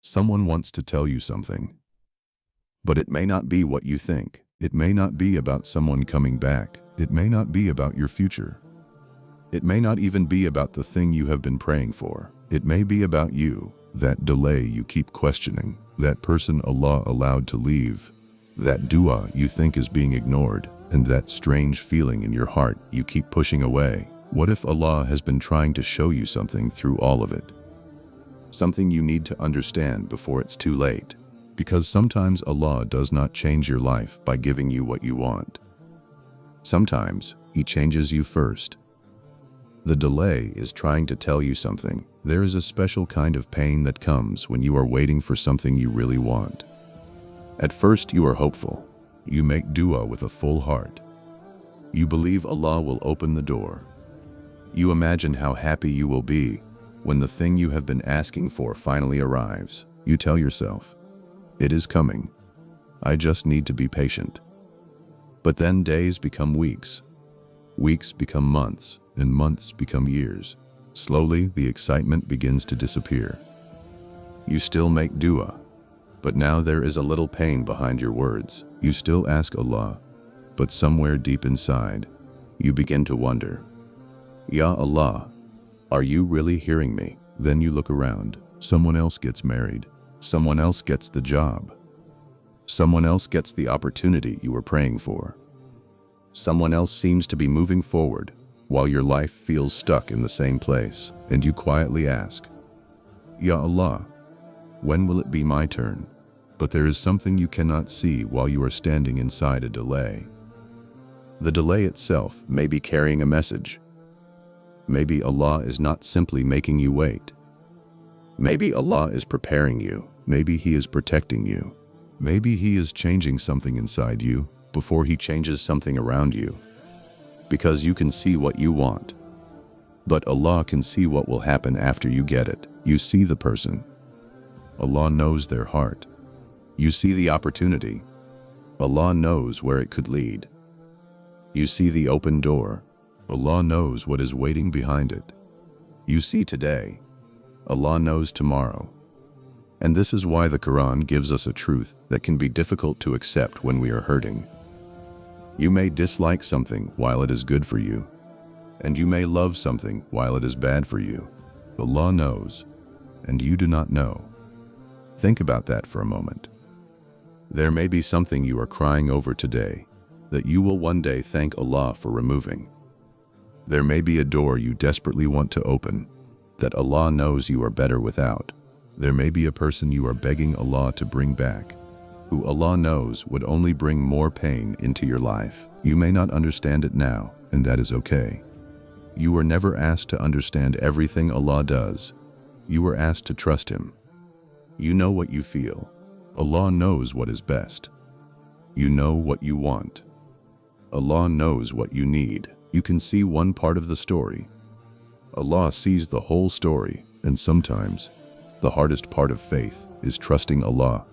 Someone wants to tell you something, but it may not be what you think. It may not be about someone coming back. It may not be about your future. It may not even be about the thing you have been praying for. It may be about you, that delay you keep questioning, that person Allah allowed to leave, that dua you think is being ignored, and that strange feeling in your heart you keep pushing away. What if Allah has been trying to show you something through all of it? Something you need to understand before it's too late. Because sometimes Allah does not change your life by giving you what you want. Sometimes He changes you first. The delay is trying to tell you something. There is a special kind of pain that comes when you are waiting for something you really want. At first you are hopeful. You make dua with a full heart. You believe Allah will open the door. You imagine how happy you will be when the thing you have been asking for finally arrives. You tell yourself, "It is coming. I just need to be patient." But then days become weeks. Weeks become months, and months become years. Slowly, the excitement begins to disappear. You still make dua, but now there is a little pain behind your words. You still ask Allah, but somewhere deep inside, you begin to wonder, "Ya Allah, are you really hearing me?" Then you look around. Someone else gets married. Someone else gets the job. Someone else gets the opportunity you were praying for. Someone else seems to be moving forward while your life feels stuck in the same place, and you quietly ask, "Ya Allah, when will it be my turn?" But there is something you cannot see while you are standing inside a delay. The delay itself may be carrying a message. Maybe Allah is not simply making you wait. Maybe Allah is preparing you. Maybe He is protecting you. Maybe He is changing something inside you before He changes something around you. Because you can see what you want, but Allah can see what will happen after you get it. You see the person. Allah knows their heart. You see the opportunity. Allah knows where it could lead. You see the open door. Allah knows what is waiting behind it. You see today. Allah knows tomorrow. And this is why the Quran gives us a truth that can be difficult to accept when we are hurting. You may dislike something while it is good for you, and you may love something while it is bad for you. Allah knows, and you do not know. Think about that for a moment. There may be something you are crying over today that you will one day thank Allah for removing. There may be a door you desperately want to open that Allah knows you are better without. There may be a person you are begging Allah to bring back, who Allah knows would only bring more pain into your life. You may not understand it now, and that is okay. You were never asked to understand everything Allah does. You were asked to trust Him. You know what you feel. Allah knows what is best. You know what you want. Allah knows what you need. You can see one part of the story. Allah sees the whole story, and sometimes the hardest part of faith is trusting Allah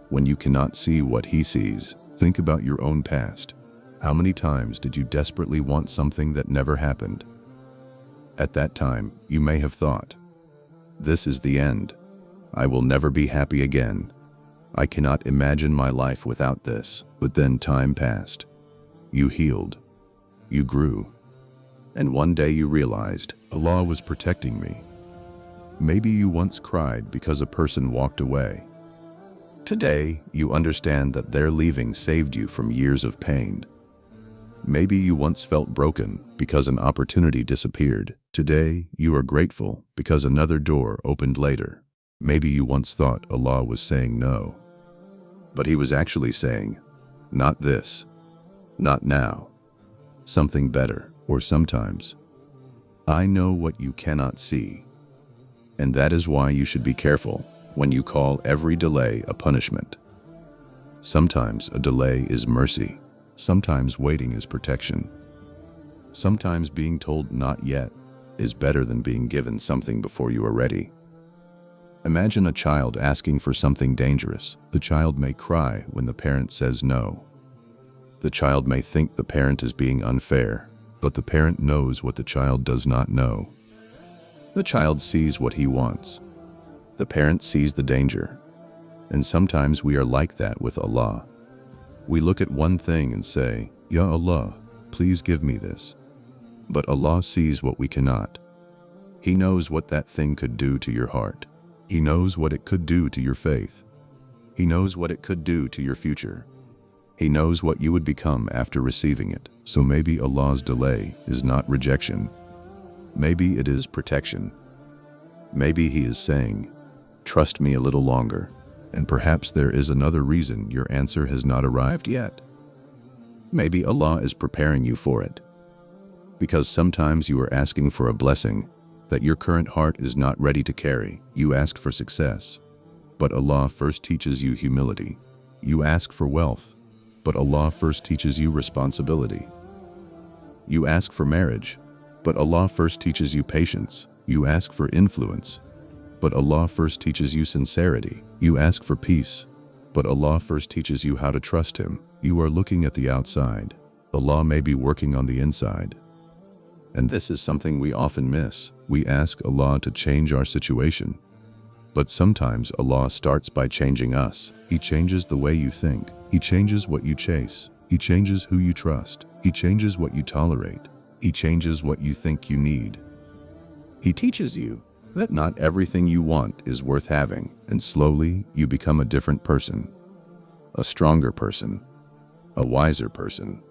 when you cannot see what He sees. Think about your own past. How many times did you desperately want something that never happened? At that time, you may have thought, "This is the end. I will never be happy again. I cannot imagine my life without this." But then time passed. You healed. You grew. And one day you realized, Allah was protecting me. Maybe you once cried because a person walked away. Today, you understand that their leaving saved you from years of pain. Maybe you once felt broken because an opportunity disappeared. Today, you are grateful because another door opened later. Maybe you once thought Allah was saying no, but He was actually saying, "Not this, not now, something better." Or sometimes, "I know what you cannot see." And that is why you should be careful when you call every delay a punishment. Sometimes a delay is mercy. Sometimes waiting is protection. Sometimes being told not yet is better than being given something before you are ready. Imagine a child asking for something dangerous. The child may cry when the parent says no. The child may think the parent is being unfair, but the parent knows what the child does not know. The child sees what he wants. The parent sees the danger. And sometimes we are like that with Allah. We look at one thing and say, Ya Allah, please give me this. But Allah sees what we cannot. He knows what that thing could do to your heart. He knows what it could do to your faith. He knows what it could do to your future. He knows what you would become after receiving it. So maybe Allah's delay is not rejection. Maybe it is protection. Maybe He is saying, trust me a little longer. And perhaps there is another reason your answer has not arrived yet. Maybe Allah is preparing you for it. Because sometimes you are asking for a blessing that your current heart is not ready to carry. You ask for success, but Allah first teaches you humility. You ask for wealth, but Allah first teaches you responsibility. You ask for marriage, but Allah first teaches you patience. You ask for influence, but Allah first teaches you sincerity. You ask for peace, but Allah first teaches you how to trust Him. You are looking at the outside. Allah may be working on the inside. And this is something we often miss. We ask Allah to change our situation. But sometimes Allah starts by changing us. He changes the way you think. He changes what you chase. He changes who you trust. He changes what you tolerate. He changes what you think you need. He teaches you that not everything you want is worth having, and slowly you become a different person. A stronger person. A wiser person.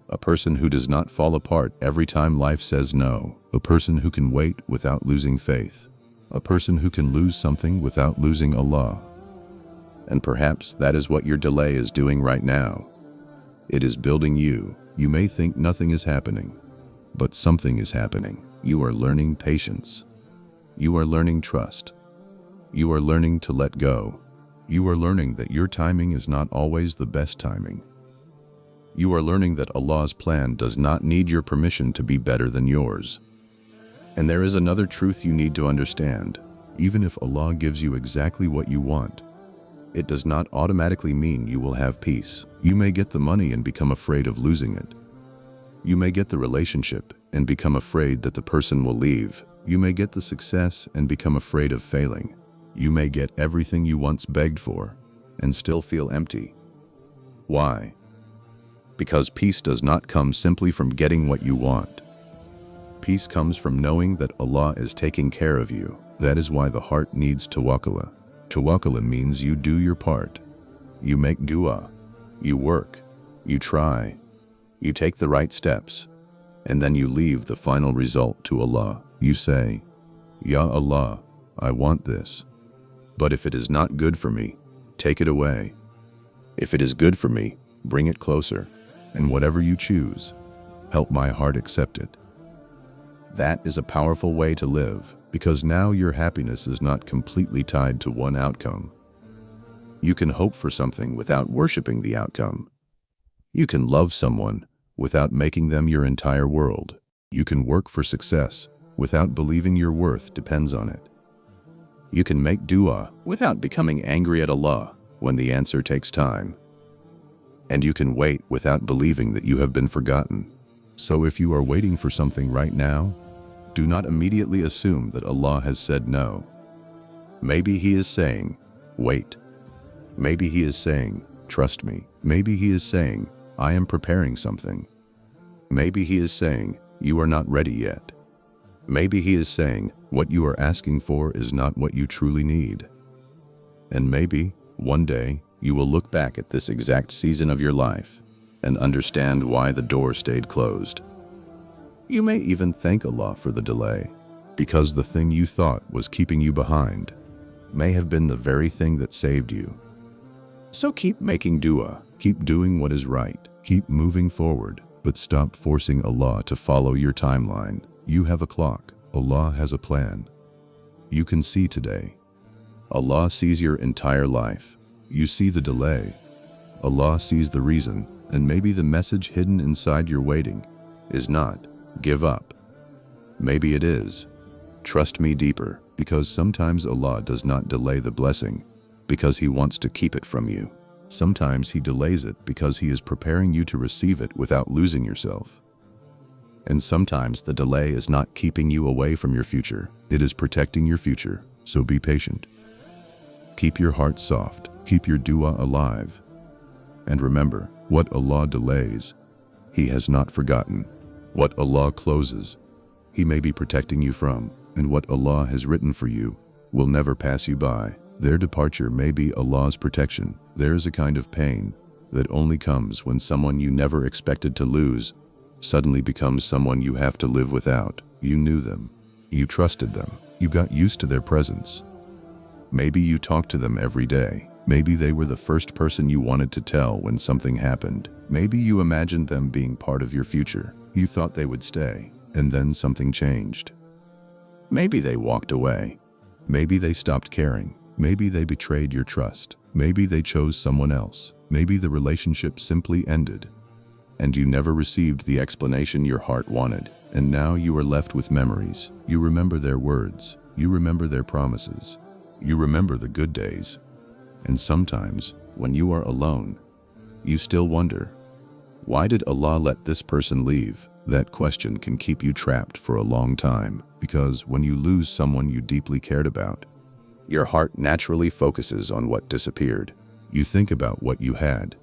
A person who does not fall apart every time life says no. A person who can wait without losing faith. A person who can lose something without losing Allah. And perhaps that is what your delay is doing right now. It is building you. You may think nothing is happening, but something is happening. You are learning patience. You are learning trust. You are learning to let go. You are learning that your timing is not always the best timing. You are learning that Allah's plan does not need your permission to be better than yours. And there is another truth you need to understand. Even if Allah gives you exactly what you want, it does not automatically mean you will have peace. You may get the money and become afraid of losing it. You may get the relationship and become afraid that the person will leave. You may get the success and become afraid of failing. You may get everything you once begged for and still feel empty. Why? Because peace does not come simply from getting what you want. Peace comes from knowing that Allah is taking care of you. That is why the heart needs tawakkul. Tawakkul means you do your part. You make dua. You work. You try. You take the right steps. And then you leave the final result to Allah. You say, Ya Allah, I want this. But if it is not good for me, take it away. If it is good for me, bring it closer. And whatever you choose, help my heart accept it. That is a powerful way to live, because now your happiness is not completely tied to one outcome. You can hope for something without worshiping the outcome. You can love someone without making them your entire world. You can work for success without believing your worth depends on it. You can make dua without becoming angry at Allah when the answer takes time. And you can wait without believing that you have been forgotten. So if you are waiting for something right now, do not immediately assume that Allah has said no. Maybe He is saying, wait. Maybe He is saying, trust me. Maybe He is saying, I am preparing something. Maybe He is saying, you are not ready yet. Maybe He is saying, what you are asking for is not what you truly need. And maybe, one day, you will look back at this exact season of your life and understand why the door stayed closed. You may even thank Allah for the delay, because the thing you thought was keeping you behind may have been the very thing that saved you. So keep making dua, keep doing what is right, keep moving forward, but stop forcing Allah to follow your timeline. You have a clock. Allah has a plan. You can see today. Allah sees your entire life. You see the delay. Allah sees the reason, and maybe the message hidden inside your waiting is not, give up. Maybe it is, trust me deeper, because sometimes Allah does not delay the blessing because He wants to keep it from you. Sometimes He delays it because He is preparing you to receive it without losing yourself. And sometimes the delay is not keeping you away from your future. It is protecting your future, so be patient. Keep your heart soft. Keep your dua alive. And remember, what Allah delays, He has not forgotten. What Allah closes, He may be protecting you from, and what Allah has written for you will never pass you by. Their departure may be Allah's protection. There is a kind of pain that only comes when someone you never expected to lose suddenly becomes someone you have to live without. You knew them. You trusted them. You got used to their presence. Maybe you talked to them every day. Maybe they were the first person you wanted to tell when something happened. Maybe you imagined them being part of your future. You thought they would stay, and then something changed. Maybe they walked away. Maybe they stopped caring. Maybe they betrayed your trust. Maybe they chose someone else. Maybe the relationship simply ended, and you never received the explanation your heart wanted. And now you are left with memories. You remember their words. You remember their promises. You remember the good days. And sometimes, when you are alone, you still wonder, why did Allah let this person leave? That question can keep you trapped for a long time, because when you lose someone you deeply cared about, your heart naturally focuses on what disappeared. You think about what you had.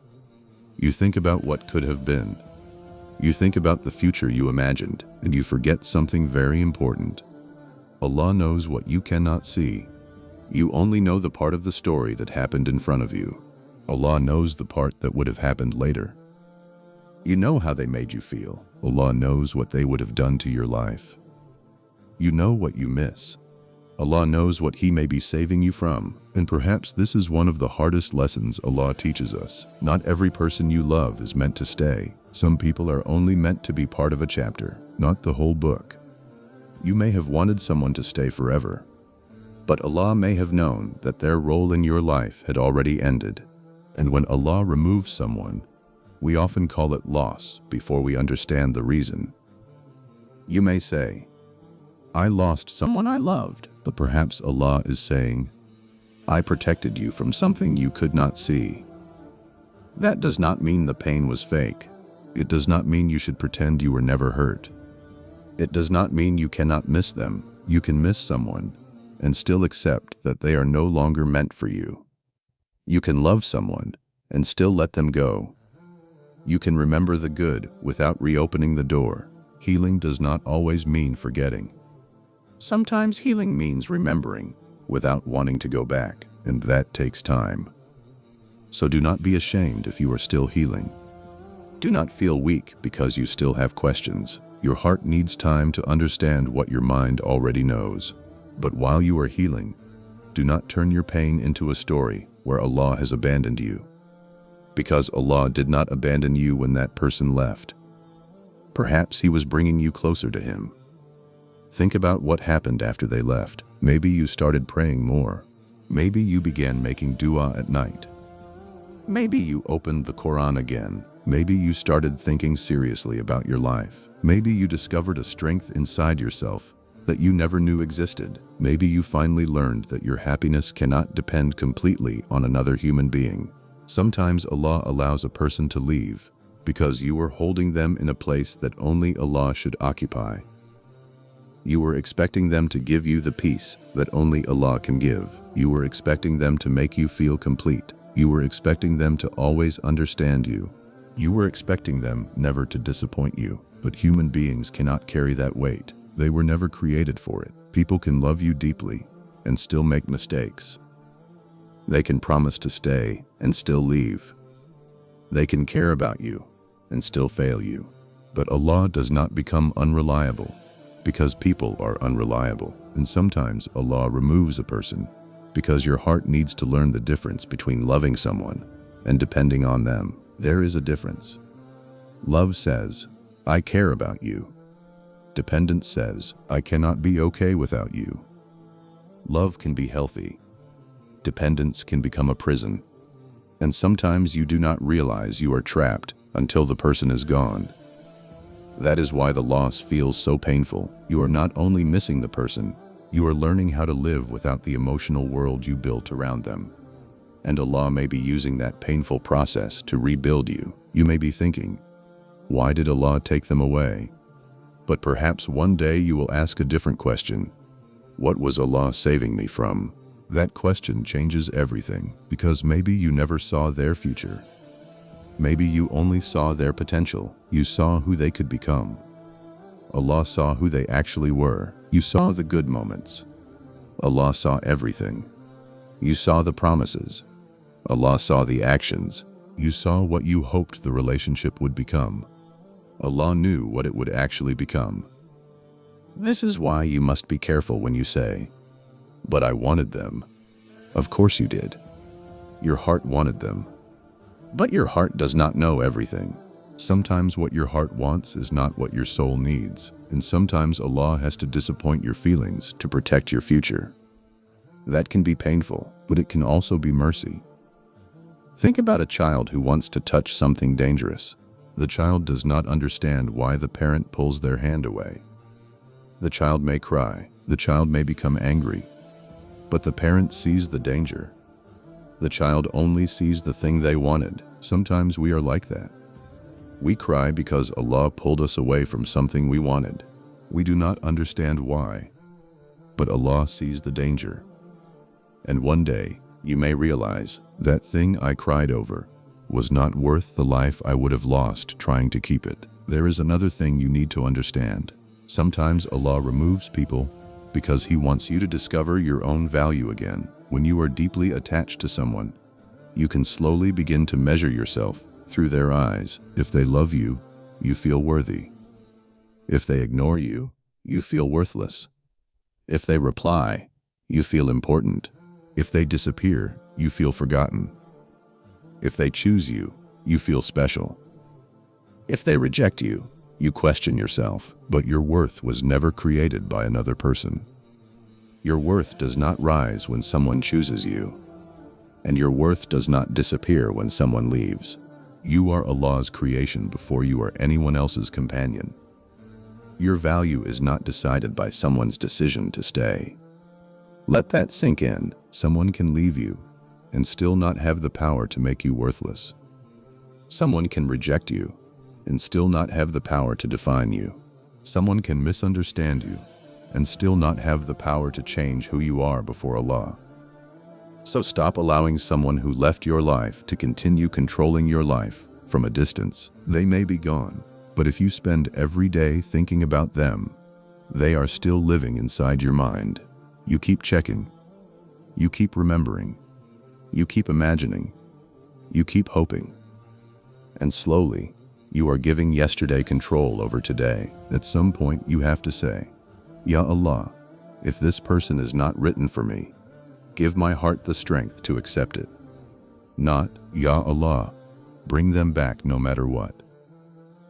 You think about what could have been. You think about the future you imagined, and you forget something very important. Allah knows what you cannot see. You only know the part of the story that happened in front of you. Allah knows the part that would have happened later. You know how they made you feel. Allah knows what they would have done to your life. You know what you miss. Allah knows what He may be saving you from, and perhaps this is one of the hardest lessons Allah teaches us. Not every person you love is meant to stay. Some people are only meant to be part of a chapter, not the whole book. You may have wanted someone to stay forever, but Allah may have known that their role in your life had already ended. And when Allah removes someone, we often call it loss before we understand the reason. You may say, I lost someone I loved, but perhaps Allah is saying, I protected you from something you could not see. That does not mean the pain was fake. It does not mean you should pretend you were never hurt. It does not mean you cannot miss them. You can miss someone and still accept that they are no longer meant for you. You can love someone and still let them go. You can remember the good without reopening the door. Healing does not always mean forgetting. Sometimes healing means remembering without wanting to go back, and that takes time. So do not be ashamed if you are still healing. Do not feel weak because you still have questions. Your heart needs time to understand what your mind already knows. But while you are healing, do not turn your pain into a story where Allah has abandoned you. Because Allah did not abandon you when that person left. Perhaps He was bringing you closer to Him. Think about what happened after they left. Maybe you started praying more. Maybe you began making dua at night. Maybe you opened the Quran again. Maybe you started thinking seriously about your life. Maybe you discovered a strength inside yourself that you never knew existed. Maybe you finally learned that your happiness cannot depend completely on another human being. Sometimes Allah allows a person to leave because you were holding them in a place that only Allah should occupy. You were expecting them to give you the peace that only Allah can give. You were expecting them to make you feel complete. You were expecting them to always understand you. You were expecting them never to disappoint you. But human beings cannot carry that weight. They were never created for it. People can love you deeply and still make mistakes. They can promise to stay and still leave. They can care about you and still fail you. But Allah does not become unreliable because people are unreliable. And sometimes Allah removes a person because your heart needs to learn the difference between loving someone and depending on them. There is a difference. Love says, I care about you. Dependence says, I cannot be okay without you. Love can be healthy. Dependence can become a prison. And sometimes you do not realize you are trapped until the person is gone. That is why the loss feels so painful. You are not only missing the person, you are learning how to live without the emotional world you built around them. And Allah may be using that painful process to rebuild you. You may be thinking, why did Allah take them away? But perhaps one day you will ask a different question. What was Allah saving me from? That question changes everything, because maybe you never saw their future. Maybe you only saw their potential. You saw who they could become. Allah saw who they actually were. You saw the good moments. Allah saw everything. You saw the promises. Allah saw the actions. You saw what you hoped the relationship would become. Allah knew what it would actually become. This is why you must be careful when you say, "But I wanted them." Of course you did. Your heart wanted them. But your heart does not know everything. Sometimes what your heart wants is not what your soul needs, and sometimes Allah has to disappoint your feelings to protect your future. That can be painful, but it can also be mercy. Think about a child who wants to touch something dangerous. The child does not understand why the parent pulls their hand away. The child may cry, the child may become angry, but the parent sees the danger. The child only sees the thing they wanted. Sometimes we are like that. We cry because Allah pulled us away from something we wanted. We do not understand why, but Allah sees the danger. And one day, you may realize, that thing I cried over was not worth the life I would have lost trying to keep it. There is another thing you need to understand. Sometimes Allah removes people because He wants you to discover your own value again. When you are deeply attached to someone, you can slowly begin to measure yourself through their eyes. If they love you, you feel worthy. If they ignore you, you feel worthless. If they reply, you feel important. If they disappear, you feel forgotten. If they choose you, you feel special. If they reject you, you question yourself. But your worth was never created by another person. Your worth does not rise when someone chooses you, and your worth does not disappear when someone leaves. You are Allah's creation before you are anyone else's companion. Your value is not decided by someone's decision to stay. Let that sink in. Someone can leave you and still not have the power to make you worthless. Someone can reject you and still not have the power to define you. Someone can misunderstand you and still not have the power to change who you are before Allah. So stop allowing someone who left your life to continue controlling your life from a distance. They may be gone, but if you spend every day thinking about them, they are still living inside your mind. You keep checking. You keep remembering. You keep imagining. You keep hoping. And slowly, you are giving yesterday control over today. At some point, you have to say, "Ya Allah, if this person is not written for me, give my heart the strength to accept it." Not, "Ya Allah, bring them back no matter what."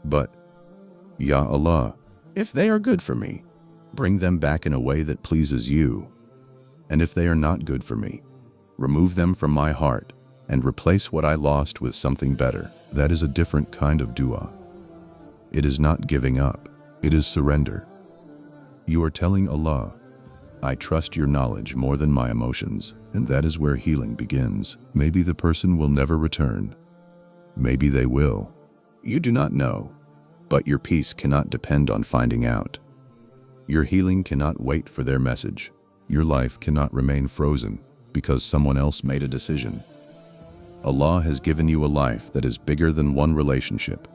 But, "Ya Allah, if they are good for me, bring them back in a way that pleases you. And if they are not good for me, remove them from my heart and replace what I lost with something better." That is a different kind of dua. It is not giving up. It is surrender. You are telling Allah, "I trust your knowledge more than my emotions," and that is where healing begins. Maybe the person will never return. Maybe they will. You do not know, but your peace cannot depend on finding out. Your healing cannot wait for their message. Your life cannot remain frozen because someone else made a decision. Allah has given you a life that is bigger than one relationship.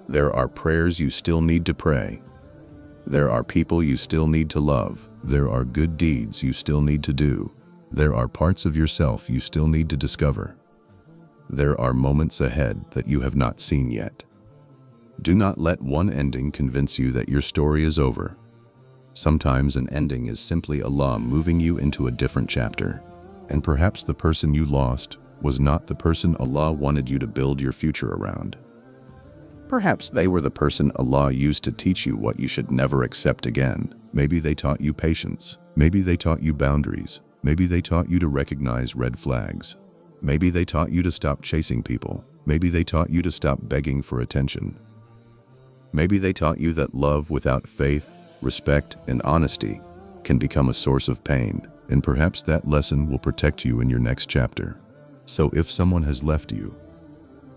There are prayers you still need to pray. There are people you still need to love. There are good deeds you still need to do. There are parts of yourself you still need to discover. There are moments ahead that you have not seen yet. Do not let one ending convince you that your story is over. Sometimes an ending is simply Allah moving you into a different chapter. And perhaps the person you lost was not the person Allah wanted you to build your future around. Perhaps they were the person Allah used to teach you what you should never accept again. Maybe they taught you patience. Maybe they taught you boundaries. Maybe they taught you to recognize red flags. Maybe they taught you to stop chasing people. Maybe they taught you to stop begging for attention. Maybe they taught you that love without faith, respect, and honesty can become a source of pain. And perhaps that lesson will protect you in your next chapter. So if someone has left you,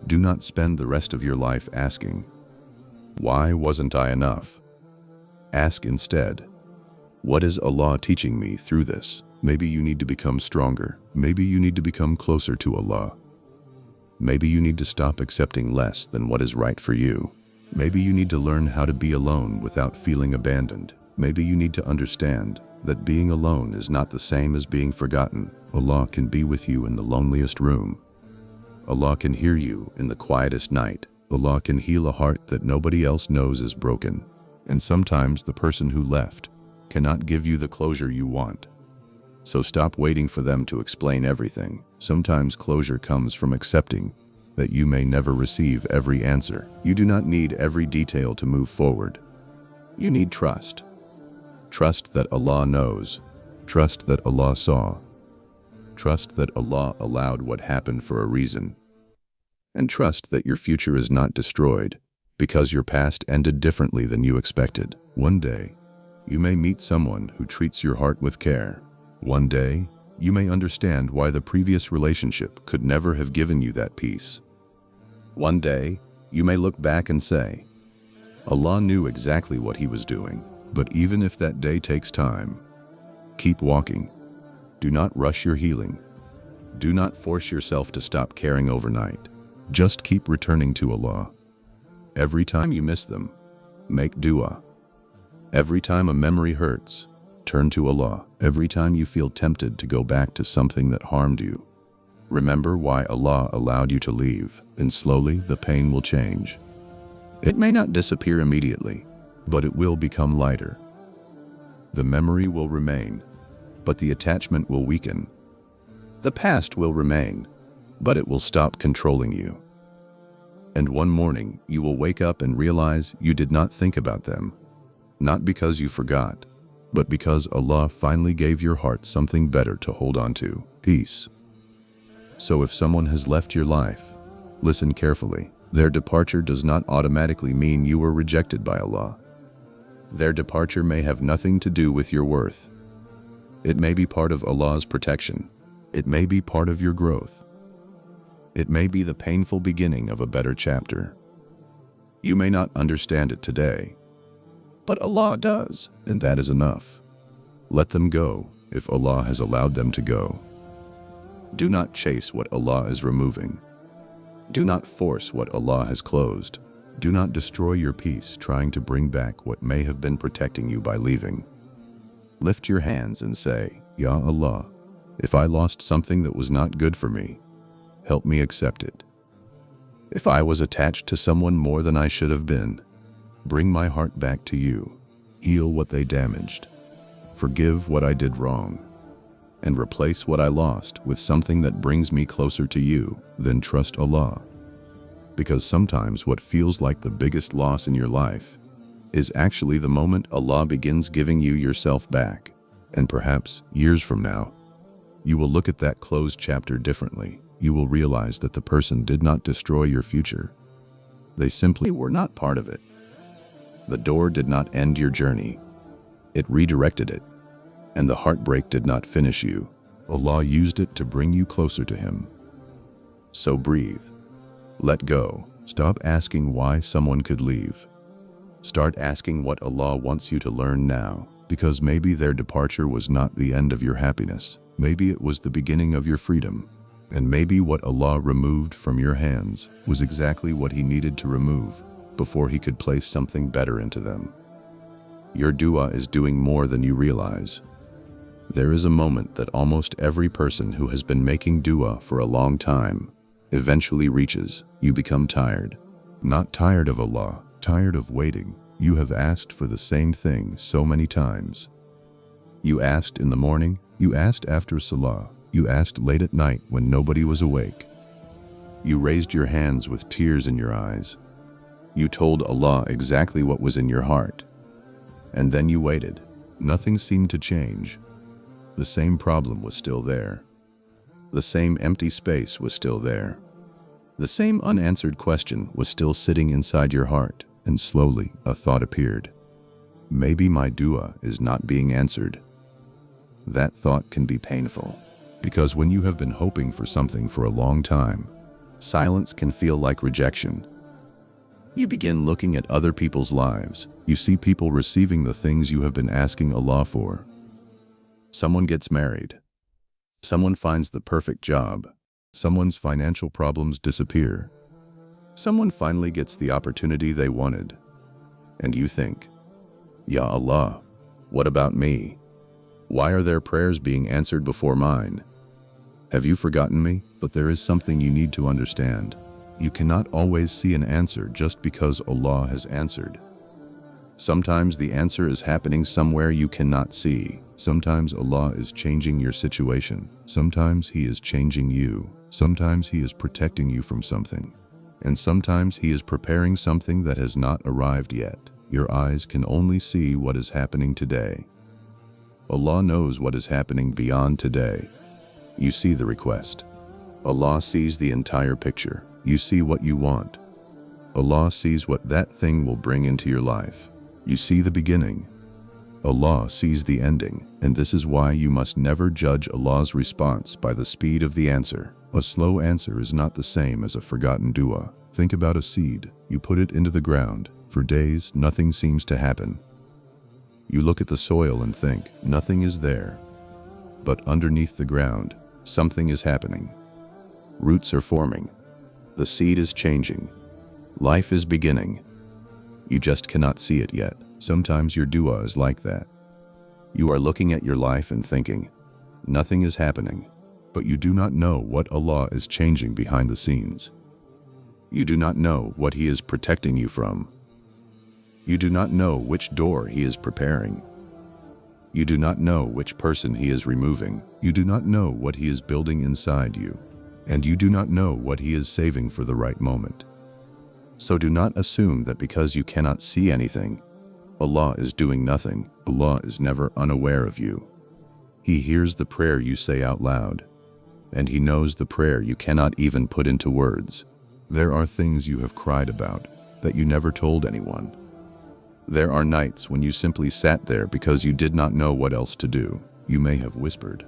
do not spend the rest of your life asking, "Why wasn't I enough?" Ask instead, "What is Allah teaching me through this?" Maybe you need to become stronger. Maybe you need to become closer to Allah. Maybe you need to stop accepting less than what is right for you. Maybe you need to learn how to be alone without feeling abandoned. Maybe you need to understand that being alone is not the same as being forgotten. Allah can be with you in the loneliest room. Allah can hear you in the quietest night. Allah can heal a heart that nobody else knows is broken. And sometimes the person who left cannot give you the closure you want. So stop waiting for them to explain everything. Sometimes closure comes from accepting that you may never receive every answer. You do not need every detail to move forward. You need trust. Trust that Allah knows. Trust that Allah saw. Trust that Allah allowed what happened for a reason. And trust that your future is not destroyed because your past ended differently than you expected. One day, you may meet someone who treats your heart with care. One day, you may understand why the previous relationship could never have given you that peace. One day, you may look back and say, Allah knew exactly what He was doing. But even if that day takes time, keep walking. Do not rush your healing. Do not force yourself to stop caring overnight. Just keep returning to Allah. Every time you miss them, make dua. Every time a memory hurts, turn to Allah. Every time you feel tempted to go back to something that harmed you, remember why Allah allowed you to leave, and slowly the pain will change. It may not disappear immediately, but it will become lighter. The memory will remain, but the attachment will weaken. The past will remain, but it will stop controlling you. And one morning, you will wake up and realize you did not think about them, not because you forgot, but because Allah finally gave your heart something better to hold on to, peace. So if someone has left your life, listen carefully. Their departure does not automatically mean you were rejected by Allah. Their departure may have nothing to do with your worth. It may be part of Allah's protection. It may be part of your growth. It may be the painful beginning of a better chapter. You may not understand it today, but Allah does, and that is enough. Let them go if Allah has allowed them to go. Do not chase what Allah is removing. Do not force what Allah has closed. Do not destroy your peace trying to bring back what may have been protecting you by leaving. Lift your hands and say, Ya Allah, if I lost something that was not good for me, help me accept it. If I was attached to someone more than I should have been, bring my heart back to you. Heal what they damaged. Forgive what I did wrong. And replace what I lost with something that brings me closer to you. Then trust Allah. Because sometimes what feels like the biggest loss in your life is actually the moment Allah begins giving you yourself back. And perhaps years from now, you will look at that closed chapter differently. You will realize that the person did not destroy your future. They simply were not part of it. The door did not end your journey. It redirected it. And the heartbreak did not finish you. Allah used it to bring you closer to Him. So breathe. Let go. Stop asking why someone could leave. Start asking what Allah wants you to learn now, because maybe their departure was not the end of your happiness. Maybe it was the beginning of your freedom. And maybe what Allah removed from your hands was exactly what He needed to remove before He could place something better into them. Your dua is doing more than you realize. There is a moment that almost every person who has been making dua for a long time eventually reaches. You become tired. Not tired of Allah, tired of waiting. You have asked for the same thing so many times. You asked in the morning, you asked after Salah, you asked late at night when nobody was awake. You raised your hands with tears in your eyes. You told Allah exactly what was in your heart. And then you waited. Nothing seemed to change. The same problem was still there. The same empty space was still there. The same unanswered question was still sitting inside your heart, and slowly a thought appeared. Maybe my dua is not being answered. That thought can be painful, because when you have been hoping for something for a long time, silence can feel like rejection. You begin looking at other people's lives. You see people receiving the things you have been asking Allah for. Someone gets married. Someone finds the perfect job. Someone's financial problems disappear. Someone finally gets the opportunity they wanted. And you think, Ya Allah, what about me? Why are their prayers being answered before mine? Have you forgotten me? But there is something you need to understand. You cannot always see an answer just because Allah has answered. Sometimes the answer is happening somewhere you cannot see. Sometimes Allah is changing your situation. Sometimes He is changing you. Sometimes He is protecting you from something. And sometimes He is preparing something that has not arrived yet. Your eyes can only see what is happening today. Allah knows what is happening beyond today. You see the request. Allah sees the entire picture. You see what you want. Allah sees what that thing will bring into your life. You see the beginning. Allah sees the ending, and this is why you must never judge Allah's response by the speed of the answer. A slow answer is not the same as a forgotten dua. Think about a seed. You put it into the ground. For days, nothing seems to happen. You look at the soil and think, nothing is there. But underneath the ground, something is happening. Roots are forming. The seed is changing. Life is beginning. You just cannot see it yet. Sometimes your dua is like that. You are looking at your life and thinking, nothing is happening, but you do not know what Allah is changing behind the scenes. You do not know what He is protecting you from. You do not know which door He is preparing. You do not know which person He is removing. You do not know what He is building inside you. And you do not know what He is saving for the right moment. So do not assume that because you cannot see anything, Allah is doing nothing. Allah is never unaware of you. He hears the prayer you say out loud, and He knows the prayer you cannot even put into words. There are things you have cried about that you never told anyone. There are nights when you simply sat there because you did not know what else to do. You may have whispered,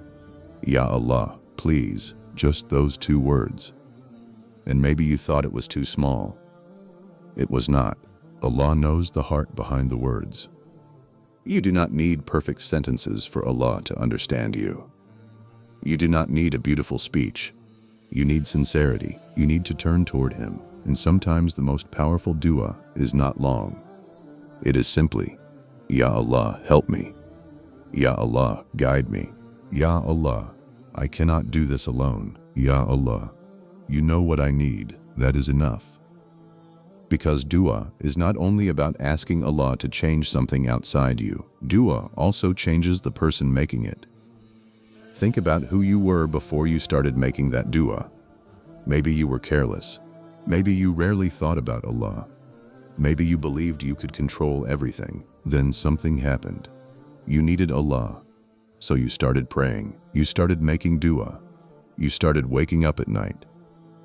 Ya Allah, please, just those 2 words. And maybe you thought it was too small. It was not. Allah knows the heart behind the words. You do not need perfect sentences for Allah to understand you. You do not need a beautiful speech. You need sincerity. You need to turn toward Him. And sometimes the most powerful dua is not long. It is simply, Ya Allah, help me. Ya Allah, guide me. Ya Allah, I cannot do this alone. Ya Allah, you know what I need. That is enough. Because dua is not only about asking Allah to change something outside you. Dua also changes the person making it. Think about who you were before you started making that dua. Maybe you were careless. Maybe you rarely thought about Allah. Maybe you believed you could control everything. Then something happened. You needed Allah. So you started praying. You started making dua. You started waking up at night.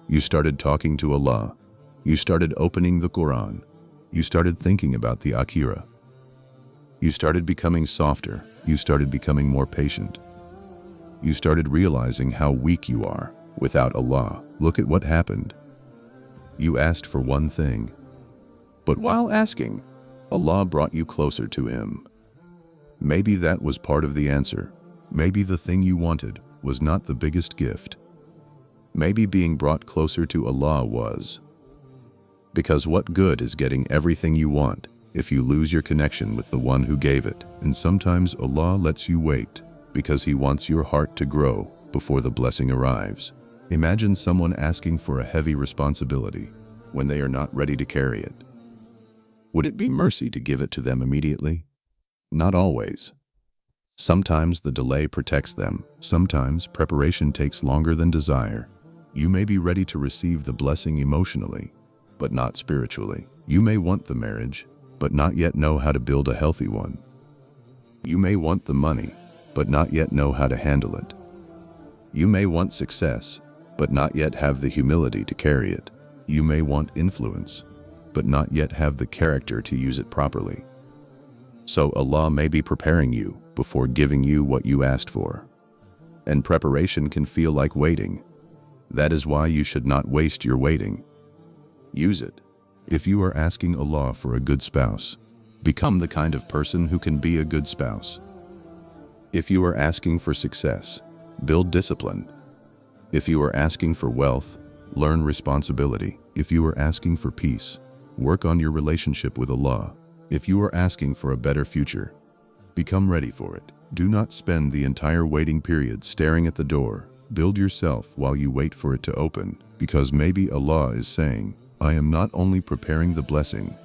You started talking to Allah. You started opening the Quran. You started thinking about the Akhirah. You started becoming softer. You started becoming more patient. You started realizing how weak you are without Allah. Look at what happened. You asked for one thing. But while asking, Allah brought you closer to Him. Maybe that was part of the answer. Maybe the thing you wanted was not the biggest gift. Maybe being brought closer to Allah was. Because what good is getting everything you want if you lose your connection with the one who gave it? And sometimes Allah lets you wait because He wants your heart to grow before the blessing arrives. Imagine someone asking for a heavy responsibility when they are not ready to carry it. Would it be mercy to give it to them immediately? Not always. Sometimes the delay protects them. Sometimes preparation takes longer than desire. You may be ready to receive the blessing emotionally, but not spiritually. You may want the marriage, but not yet know how to build a healthy one. You may want the money, but not yet know how to handle it. You may want success, but not yet have the humility to carry it. You may want influence, but not yet have the character to use it properly. So Allah may be preparing you before giving you what you asked for. And preparation can feel like waiting. That is why you should not waste your waiting. Use it. If you are asking Allah for a good spouse, become the kind of person who can be a good spouse. If you are asking for success, build discipline. If you are asking for wealth, learn responsibility. If you are asking for peace, work on your relationship with Allah. If you are asking for a better future, become ready for it. Do not spend the entire waiting period staring at the door. Build yourself while you wait for it to open, because maybe Allah is saying, I am not only preparing the blessing,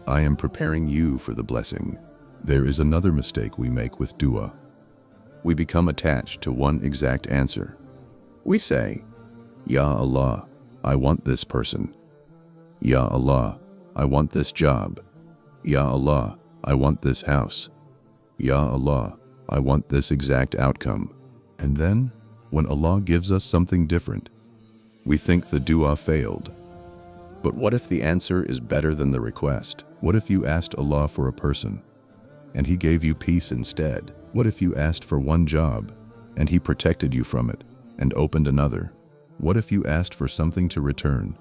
I am preparing you for the blessing. There is another mistake we make with dua. We become attached to one exact answer. We say, Ya Allah, I want this person. Ya Allah, I want this job. Ya Allah, I want this house. Ya Allah, I want this exact outcome. And then, when Allah gives us something different, we think the dua failed. But what if the answer is better than the request? What if you asked Allah for a person, and He gave you peace instead? What if you asked for one job, and He protected you from it, and opened another? What if you asked for something to return,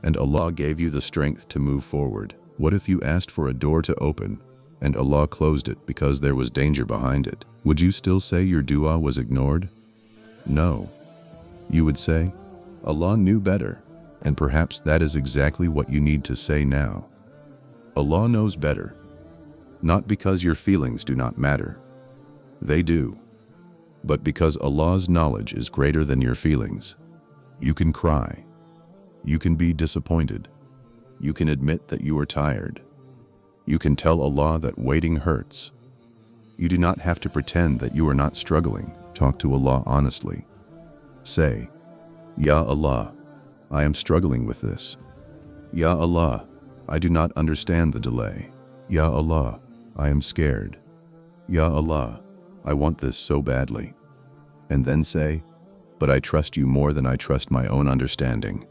and Allah gave you the strength to move forward? What if you asked for a door to open, and Allah closed it because there was danger behind it? Would you still say your dua was ignored? No. You would say, Allah knew better, and perhaps that is exactly what you need to say now. Allah knows better, not because your feelings do not matter. They do, but because Allah's knowledge is greater than your feelings. You can cry. You can be disappointed. You can admit that you are tired. You can tell Allah that waiting hurts. You do not have to pretend that you are not struggling. Talk to Allah honestly. Say, Ya Allah, I am struggling with this. Ya Allah, I do not understand the delay. Ya Allah, I am scared. Ya Allah, I want this so badly. And then say, but I trust you more than I trust my own understanding.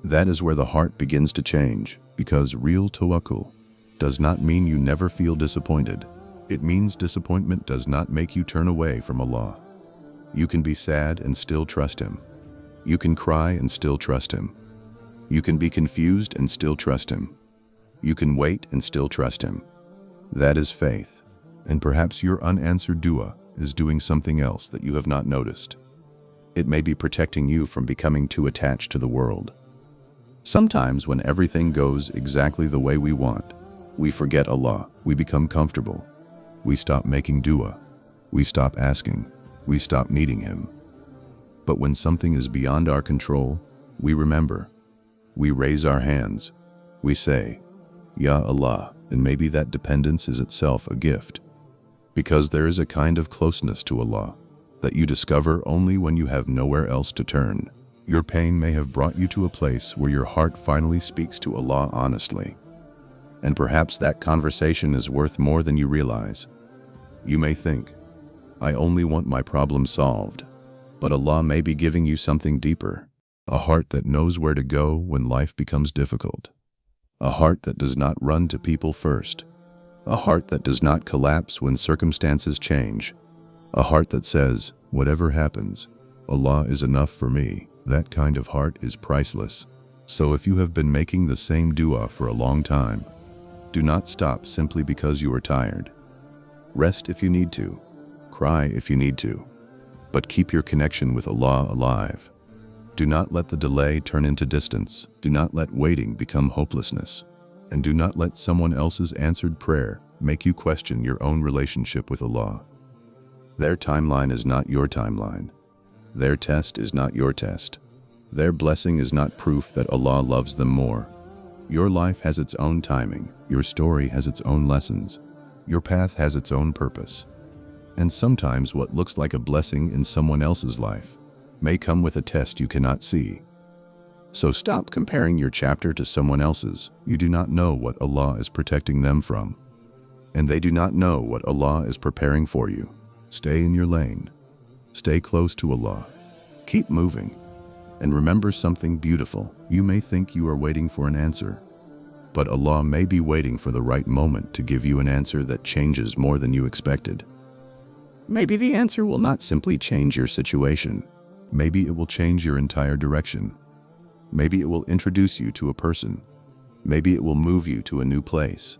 That is where the heart begins to change, because real tawakkul does not mean you never feel disappointed. It means disappointment does not make you turn away from Allah. You can be sad and still trust Him. You can cry and still trust Him. You can be confused and still trust Him. You can wait and still trust Him. That is faith, and perhaps your unanswered dua is doing something else that you have not noticed. It may be protecting you from becoming too attached to the world. Sometimes when everything goes exactly the way we want, we forget Allah. We become comfortable. We stop making dua. We stop asking. We stop needing Him. But when something is beyond our control, we remember. We raise our hands. We say, Ya Allah, and maybe that dependence is itself a gift. Because there is a kind of closeness to Allah that you discover only when you have nowhere else to turn. Your pain may have brought you to a place where your heart finally speaks to Allah honestly. And perhaps that conversation is worth more than you realize. You may think, I only want my problem solved. But Allah may be giving you something deeper. A heart that knows where to go when life becomes difficult. A heart that does not run to people first. A heart that does not collapse when circumstances change. A heart that says, whatever happens, Allah is enough for me. That kind of heart is priceless. So if you have been making the same dua for a long time, do not stop simply because you are tired. Rest if you need to. Cry if you need to. But keep your connection with Allah alive. Do not let the delay turn into distance. Do not let waiting become hopelessness. And do not let someone else's answered prayer make you question your own relationship with Allah. Their timeline is not your timeline. Their test is not your test. Their blessing is not proof that Allah loves them more. Your life has its own timing. Your story has its own lessons. Your path has its own purpose. And sometimes what looks like a blessing in someone else's life may come with a test you cannot see. So stop comparing your chapter to someone else's. You do not know what Allah is protecting them from. And they do not know what Allah is preparing for you. Stay in your lane. Stay close to Allah. Keep moving. And remember something beautiful. You may think you are waiting for an answer, but Allah may be waiting for the right moment to give you an answer that changes more than you expected. Maybe the answer will not simply change your situation. Maybe it will change your entire direction. Maybe it will introduce you to a person. Maybe it will move you to a new place.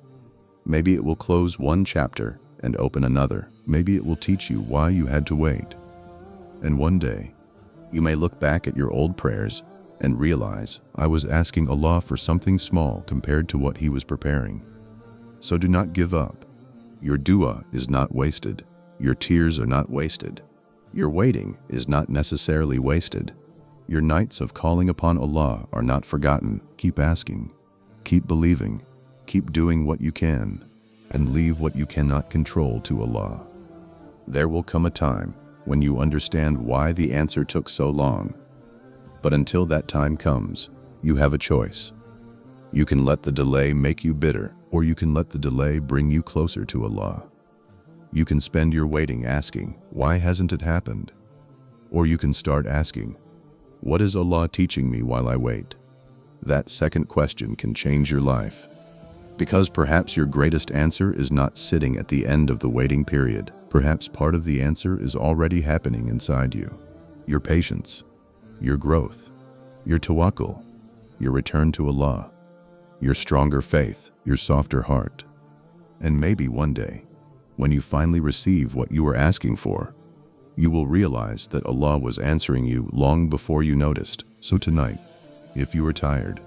Maybe it will close one chapter and open another. Maybe it will teach you why you had to wait. And one day, you may look back at your old prayers and realize, I was asking Allah for something small compared to what He was preparing. So do not give up. Your dua is not wasted. Your tears are not wasted. Your waiting is not necessarily wasted. Your nights of calling upon Allah are not forgotten. Keep asking, keep believing, keep doing what you can, and leave what you cannot control to Allah. There will come a time when you understand why the answer took so long. But until that time comes, you have a choice. You can let the delay make you bitter, or you can let the delay bring you closer to Allah. You can spend your waiting asking, why hasn't it happened? Or you can start asking, what is Allah teaching me while I wait? That second question can change your life. Because perhaps your greatest answer is not sitting at the end of the waiting period. Perhaps part of the answer is already happening inside you. Your patience, your growth, your tawakkul, your return to Allah, your stronger faith, your softer heart. And maybe one day, when you finally receive what you were asking for, you will realize that Allah was answering you long before you noticed. So tonight, if you are tired,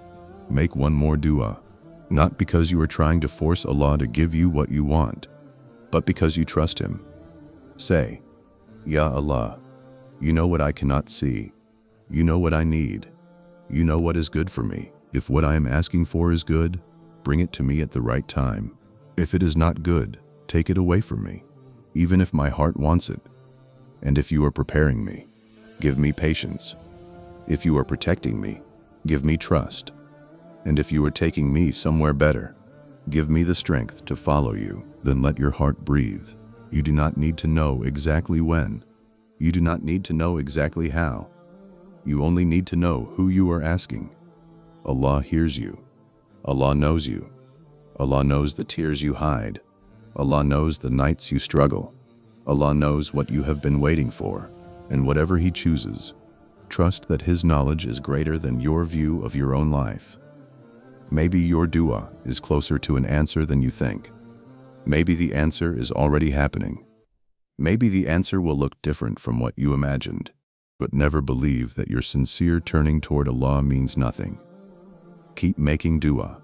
make one more dua, not because you are trying to force Allah to give you what you want, but because you trust Him. Say, Ya Allah, you know what I cannot see. You know what I need. You know what is good for me. If what I am asking for is good, bring it to me at the right time. If it is not good, take it away from me, even if my heart wants it. And if you are preparing me, give me patience. If you are protecting me, give me trust. And if you are taking me somewhere better, give me the strength to follow you. Then let your heart breathe. You do not need to know exactly when. You do not need to know exactly how. You only need to know who you are asking. Allah hears you. Allah knows you. Allah knows the tears you hide. Allah knows the nights you struggle. Allah knows what you have been waiting for, and whatever He chooses, trust that His knowledge is greater than your view of your own life. Maybe your dua is closer to an answer than you think. Maybe the answer is already happening. Maybe the answer will look different from what you imagined, but never believe that your sincere turning toward Allah means nothing. Keep making dua.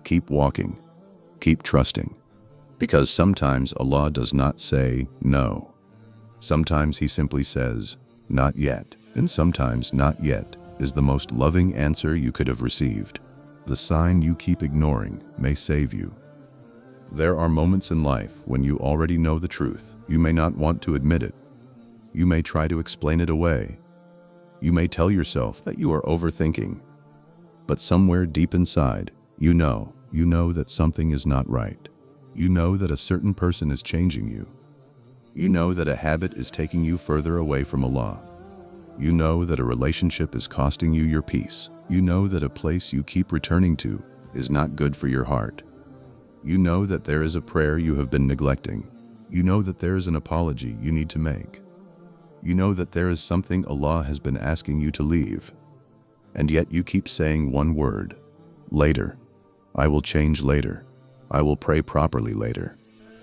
Keep walking. Keep trusting. Because sometimes Allah does not say no. Sometimes He simply says, not yet. And sometimes not yet is the most loving answer you could have received. The sign you keep ignoring may save you. There are moments in life when you already know the truth. You may not want to admit it. You may try to explain it away. You may tell yourself that you are overthinking. But somewhere deep inside, you know that something is not right. You know that a certain person is changing you. You know that a habit is taking you further away from Allah. You know that a relationship is costing you your peace. You know that a place you keep returning to is not good for your heart. You know that there is a prayer you have been neglecting. You know that there is an apology you need to make. You know that there is something Allah has been asking you to leave. And yet you keep saying one word, later. I will change later. I will pray properly later.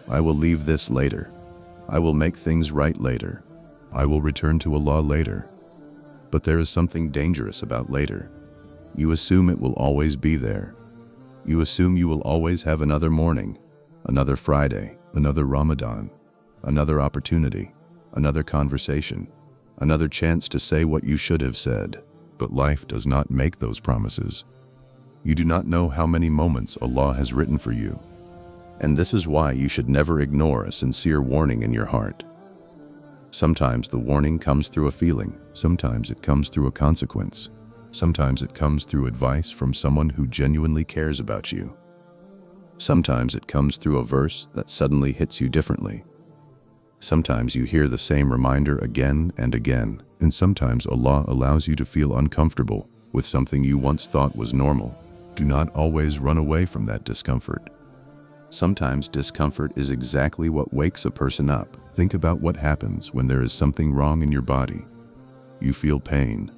I will leave this later. I will make things right later. I will return to Allah later. But there is something dangerous about later. You assume it will always be there. You assume you will always have another morning, another Friday, another Ramadan, another opportunity, another conversation, another chance to say what you should have said. But life does not make those promises. You do not know how many moments Allah has written for you. And this is why you should never ignore a sincere warning in your heart. Sometimes the warning comes through a feeling. Sometimes it comes through a consequence. Sometimes it comes through advice from someone who genuinely cares about you. Sometimes it comes through a verse that suddenly hits you differently. Sometimes you hear the same reminder again and again, and sometimes Allah allows you to feel uncomfortable with something you once thought was normal. Do not always run away from that discomfort. Sometimes discomfort is exactly what wakes a person up. Think about what happens when there is something wrong in your body. You feel pain.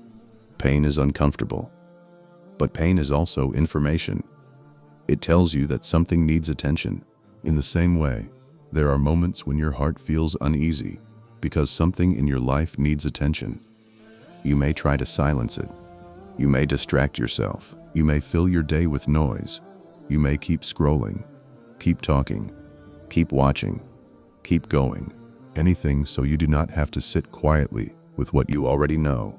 Pain is uncomfortable. But pain is also information. It tells you that something needs attention. In the same way, There are moments when your heart feels uneasy because something in your life needs attention. You may try to silence it. You may distract yourself. You may fill your day with noise. You may keep scrolling, keep talking, keep watching, keep going. Anything so you do not have to sit quietly with what you already know.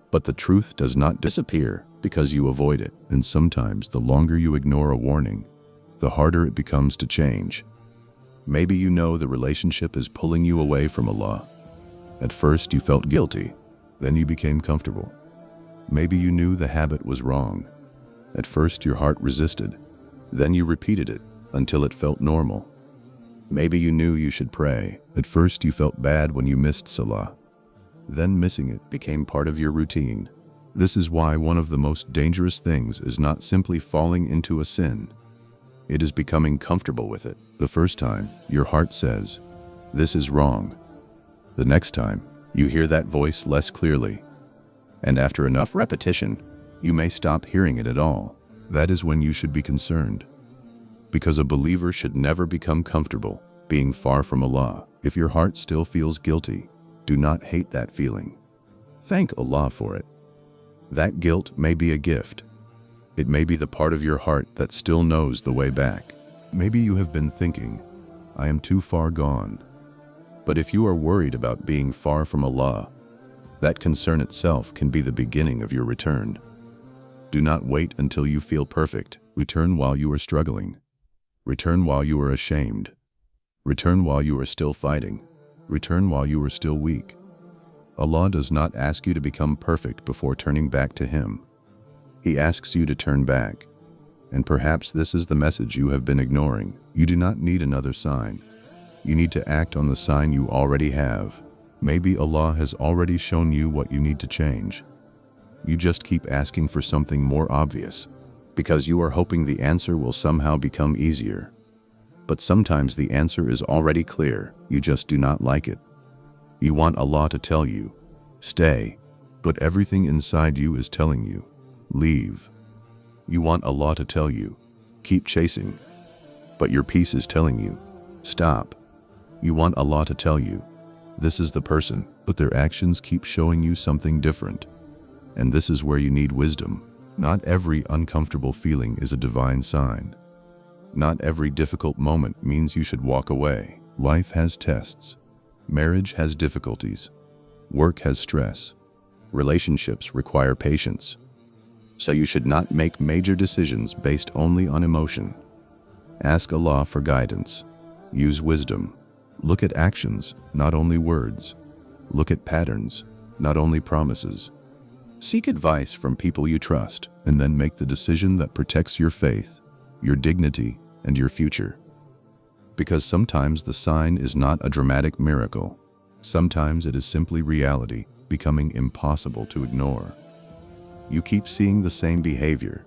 But the truth does not disappear because you avoid it. And sometimes the longer you ignore a warning, the harder it becomes to change. Maybe you know the relationship is pulling you away from Allah. At first you felt guilty, then you became comfortable. Maybe you knew the habit was wrong. At first your heart resisted, then you repeated it until it felt normal. Maybe you knew you should pray. At first you felt bad when you missed Salah. Then missing it became part of your routine. This is why one of the most dangerous things is not simply falling into a sin. It is becoming comfortable with it. The first time, your heart says, "This is wrong." The next time, you hear that voice less clearly. And after enough repetition, you may stop hearing it at all. That is when you should be concerned. Because a believer should never become comfortable being far from Allah. If your heart still feels guilty, do not hate that feeling. Thank Allah for it. That guilt may be a gift. It may be the part of your heart that still knows the way back. Maybe you have been thinking, "I am too far gone." But if you are worried about being far from Allah, that concern itself can be the beginning of your return. Do not wait until you feel perfect. Return while you are struggling. Return while you are ashamed. Return while you are still fighting. Return while you are still weak. Allah does not ask you to become perfect before turning back to Him. He asks you to turn back. And perhaps this is the message you have been ignoring. You do not need another sign. You need to act on the sign you already have. Maybe Allah has already shown you what you need to change. You just keep asking for something more obvious, because you are hoping the answer will somehow become easier. But sometimes the answer is already clear, you just do not like it. You want Allah to tell you, "Stay," but everything inside you is telling you, "Leave." You want Allah to tell you, "Keep chasing," but your peace is telling you, "Stop." You want Allah to tell you, "This is the person," but their actions keep showing you something different. And this is where you need wisdom. Not every uncomfortable feeling is a divine sign. Not every difficult moment means you should walk away. Life has tests. Marriage has difficulties. Work has stress. Relationships require patience. So you should not make major decisions based only on emotion. Ask Allah for guidance. Use wisdom. Look at actions, not only words. Look at patterns, not only promises. Seek advice from people you trust, and then make the decision that protects your faith, your dignity, and your future. Because sometimes the sign is not a dramatic miracle. Sometimes it is simply reality, becoming impossible to ignore. You keep seeing the same behavior,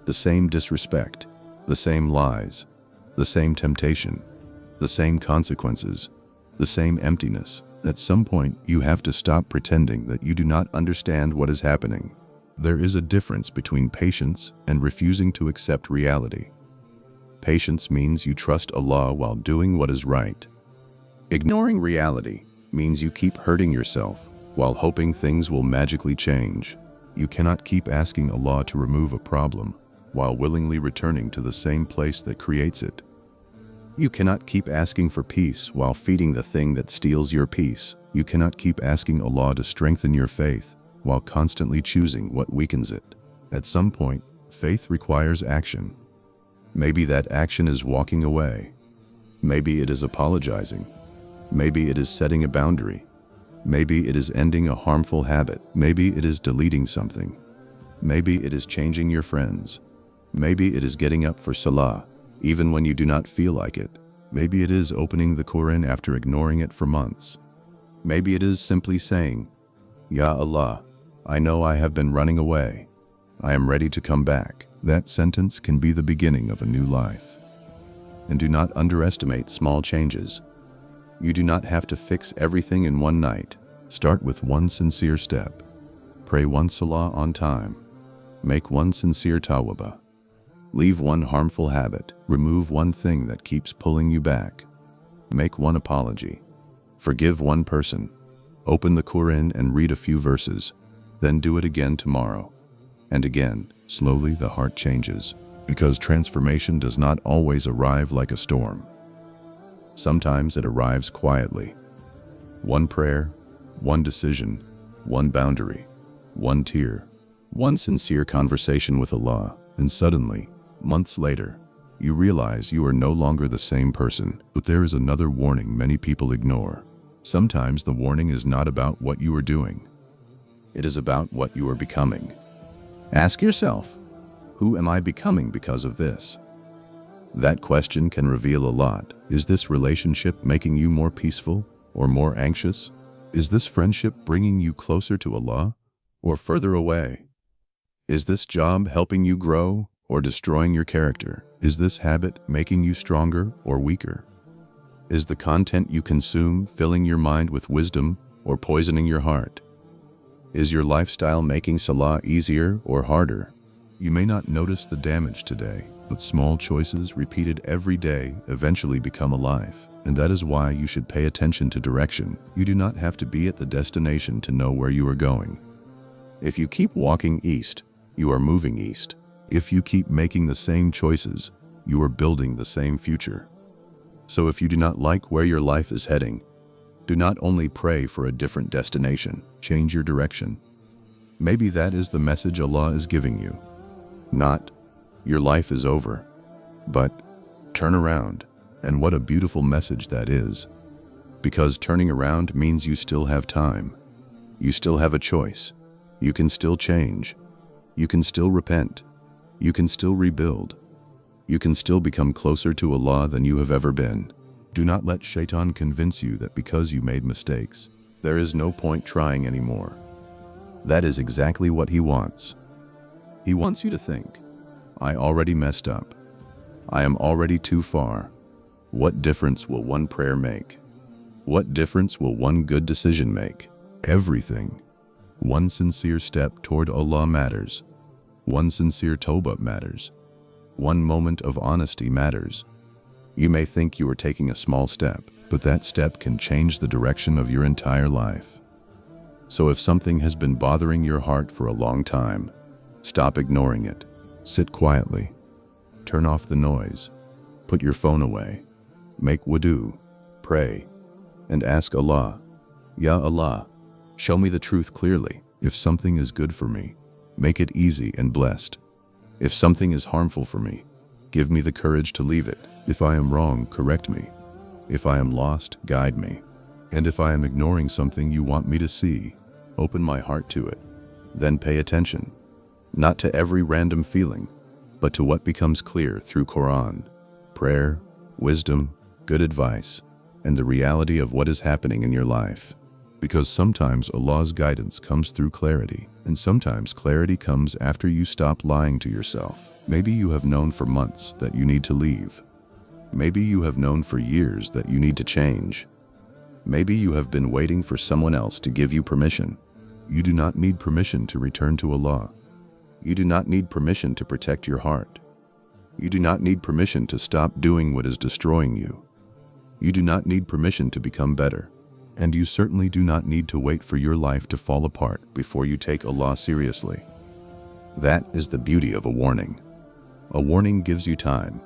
the same disrespect, the same lies, the same temptation, the same consequences, the same emptiness. At some point, you have to stop pretending that you do not understand what is happening. There is a difference between patience and refusing to accept reality. Patience means you trust Allah while doing what is right. Ignoring reality means you keep hurting yourself while hoping things will magically change. You cannot keep asking Allah to remove a problem while willingly returning to the same place that creates it. You cannot keep asking for peace while feeding the thing that steals your peace. You cannot keep asking Allah to strengthen your faith while constantly choosing what weakens it. At some point, faith requires action. Maybe that action is walking away. Maybe it is apologizing. Maybe it is setting a boundary. Maybe it is ending a harmful habit. Maybe it is deleting something. Maybe it is changing your friends. Maybe it is getting up for Salah, even when you do not feel like it. Maybe it is opening the Quran after ignoring it for months. Maybe it is simply saying, "Ya Allah, I know I have been running away. I am ready to come back." That sentence can be the beginning of a new life. And do not underestimate small changes. You do not have to fix everything in one night. Start with one sincere step. Pray one Salah on time. Make one sincere tawbah. Leave one harmful habit. Remove one thing that keeps pulling you back. Make one apology. Forgive one person. Open the Quran and read a few verses. Then do it again tomorrow. And again. Slowly the heart changes. Because transformation does not always arrive like a storm. Sometimes it arrives quietly. One prayer, one decision, one boundary, one tear, one sincere conversation with Allah, and suddenly, months later, you realize you are no longer the same person. But there is another warning many people ignore. Sometimes the warning is not about what you are doing. It is about what you are becoming. Ask yourself, who am I becoming because of this? That question can reveal a lot. Is this relationship making you more peaceful or more anxious? Is this friendship bringing you closer to Allah or further away? Is this job helping you grow or destroying your character? Is this habit making you stronger or weaker? Is the content you consume filling your mind with wisdom or poisoning your heart? Is your lifestyle making Salah easier or harder? You may not notice the damage today, but small choices repeated every day eventually become a life. And that is why you should pay attention to direction. You do not have to be at the destination to know where you are going. If you keep walking east, you are moving east. If you keep making the same choices, you are building the same future. So if you do not like where your life is heading, do not only pray for a different destination, change your direction. Maybe that is the message Allah is giving you. Not, your life is over, but turn around. And what a beautiful message that is. Because turning around means you still have time. You still have a choice. You can still change. You can still repent. You can still rebuild. You can still become closer to Allah than you have ever been. Do not let Shaitan convince you that because you made mistakes, there is no point trying anymore. That is exactly what he wants. He wants you to think, I already messed up. I am already too far. What difference will one prayer make? What difference will one good decision make? Everything. One sincere step toward Allah matters. One sincere tawbah matters. One moment of honesty matters. You may think you are taking a small step, but that step can change the direction of your entire life. So if something has been bothering your heart for a long time, stop ignoring it. Sit quietly. Turn off the noise. Put your phone away. Make wudu, pray, and ask Allah, Ya Allah, show me the truth clearly. If something is good for me, make it easy and blessed. If something is harmful for me, give me the courage to leave it. If I am wrong, correct me. If I am lost, guide me. And if I am ignoring something you want me to see, open my heart to it. Then pay attention, not to every random feeling, but to what becomes clear through Quran, prayer, wisdom, good advice, and the reality of what is happening in your life. Because sometimes Allah's guidance comes through clarity, and sometimes clarity comes after you stop lying to yourself. Maybe you have known for months that you need to leave. Maybe you have known for years that you need to change. Maybe you have been waiting for someone else to give you permission. You do not need permission to return to Allah. You do not need permission to protect your heart. You do not need permission to stop doing what is destroying you. You do not need permission to become better. And you certainly do not need to wait for your life to fall apart before you take Allah seriously. That is the beauty of a warning. A warning gives you time.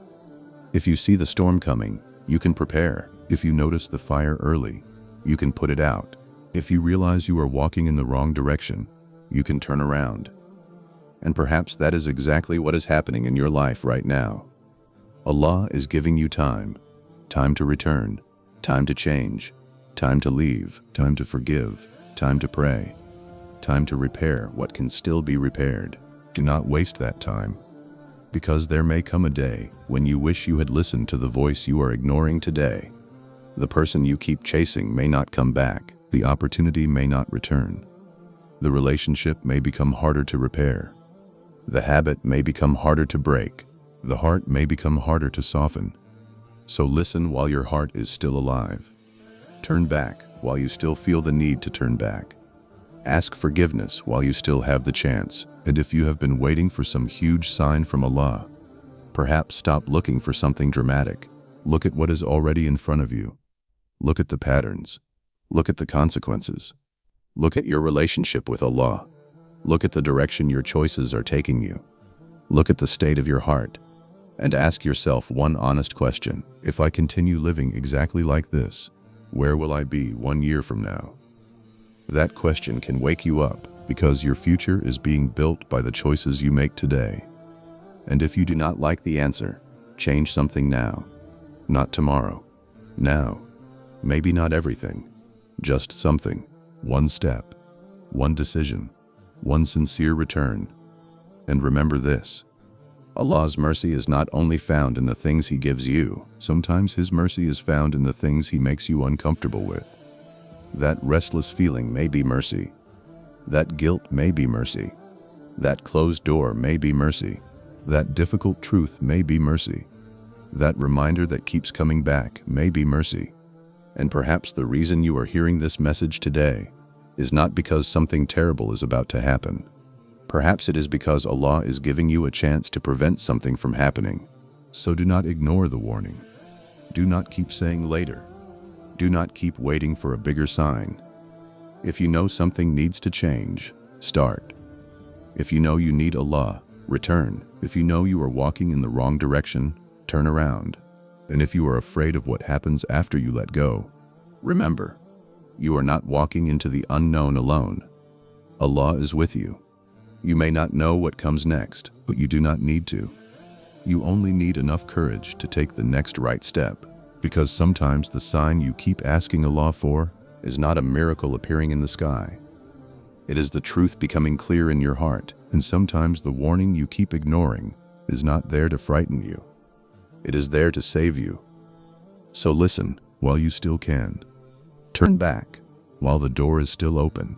If you see the storm coming, you can prepare. If you notice the fire early, you can put it out. If you realize you are walking in the wrong direction, you can turn around. And perhaps that is exactly what is happening in your life right now. Allah is giving you time. Time to return, time to change, time to leave, time to forgive, time to pray, time to repair what can still be repaired. Do not waste that time, because there may come a day when you wish you had listened to the voice you are ignoring today. The person you keep chasing may not come back. The opportunity may not return. The relationship may become harder to repair. The habit may become harder to break. The heart may become harder to soften. So listen while your heart is still alive. Turn back while you still feel the need to turn back. Ask forgiveness while you still have the chance. And if you have been waiting for some huge sign from Allah, perhaps stop looking for something dramatic. Look at what is already in front of you. Look at the patterns. Look at the consequences. Look at your relationship with Allah. Look at the direction your choices are taking you. Look at the state of your heart. And ask yourself one honest question. If I continue living exactly like this, where will I be 1 year from now? That question can wake you up, because your future is being built by the choices you make today. And if you do not like the answer, change something now, not tomorrow. Now. Maybe not everything, just something. One step, one decision, one sincere return. And remember this: Allah's mercy is not only found in the things He gives you, sometimes His mercy is found in the things He makes you uncomfortable with. That restless feeling may be mercy. That guilt may be mercy. That closed door may be mercy. That difficult truth may be mercy. That reminder that keeps coming back may be mercy. And perhaps the reason you are hearing this message today is not because something terrible is about to happen. Perhaps it is because Allah is giving you a chance to prevent something from happening. So do not ignore the warning. Do not keep saying later. Do not keep waiting for a bigger sign. If you know something needs to change, start. If you know you need Allah, return. If you know you are walking in the wrong direction, turn around. And if you are afraid of what happens after you let go, remember, you are not walking into the unknown alone. Allah is with you. You may not know what comes next, but you do not need to. You only need enough courage to take the next right step, because sometimes the sign you keep asking Allah for is not a miracle appearing in the sky. It is the truth becoming clear in your heart, and sometimes the warning you keep ignoring is not there to frighten you. It is there to save you. So listen while you still can. Turn back while the door is still open.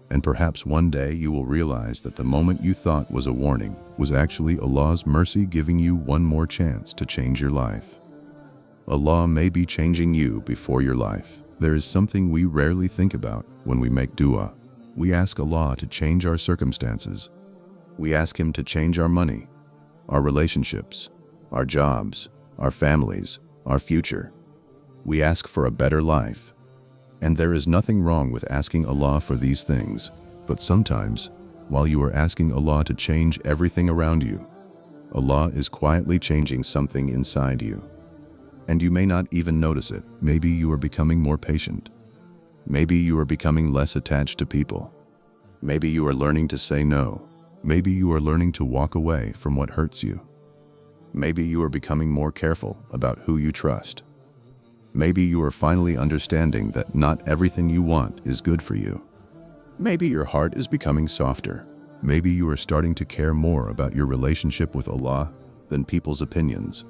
And perhaps one day you will realize that the moment you thought was a warning was actually Allah's mercy giving you one more chance to change your life. Allah may be changing you before your life. There is something we rarely think about when we make dua. We ask Allah to change our circumstances. We ask Him to change our money, our relationships, our jobs, our families, our future. We ask for a better life. And there is nothing wrong with asking Allah for these things, but sometimes, while you are asking Allah to change everything around you, Allah is quietly changing something inside you. And you may not even notice it. Maybe you are becoming more patient. Maybe you are becoming less attached to people. Maybe you are learning to say no. Maybe you are learning to walk away from what hurts you. Maybe you are becoming more careful about who you trust. Maybe you are finally understanding that not everything you want is good for you. Maybe your heart is becoming softer. Maybe you are starting to care more about your relationship with Allah than people's opinions.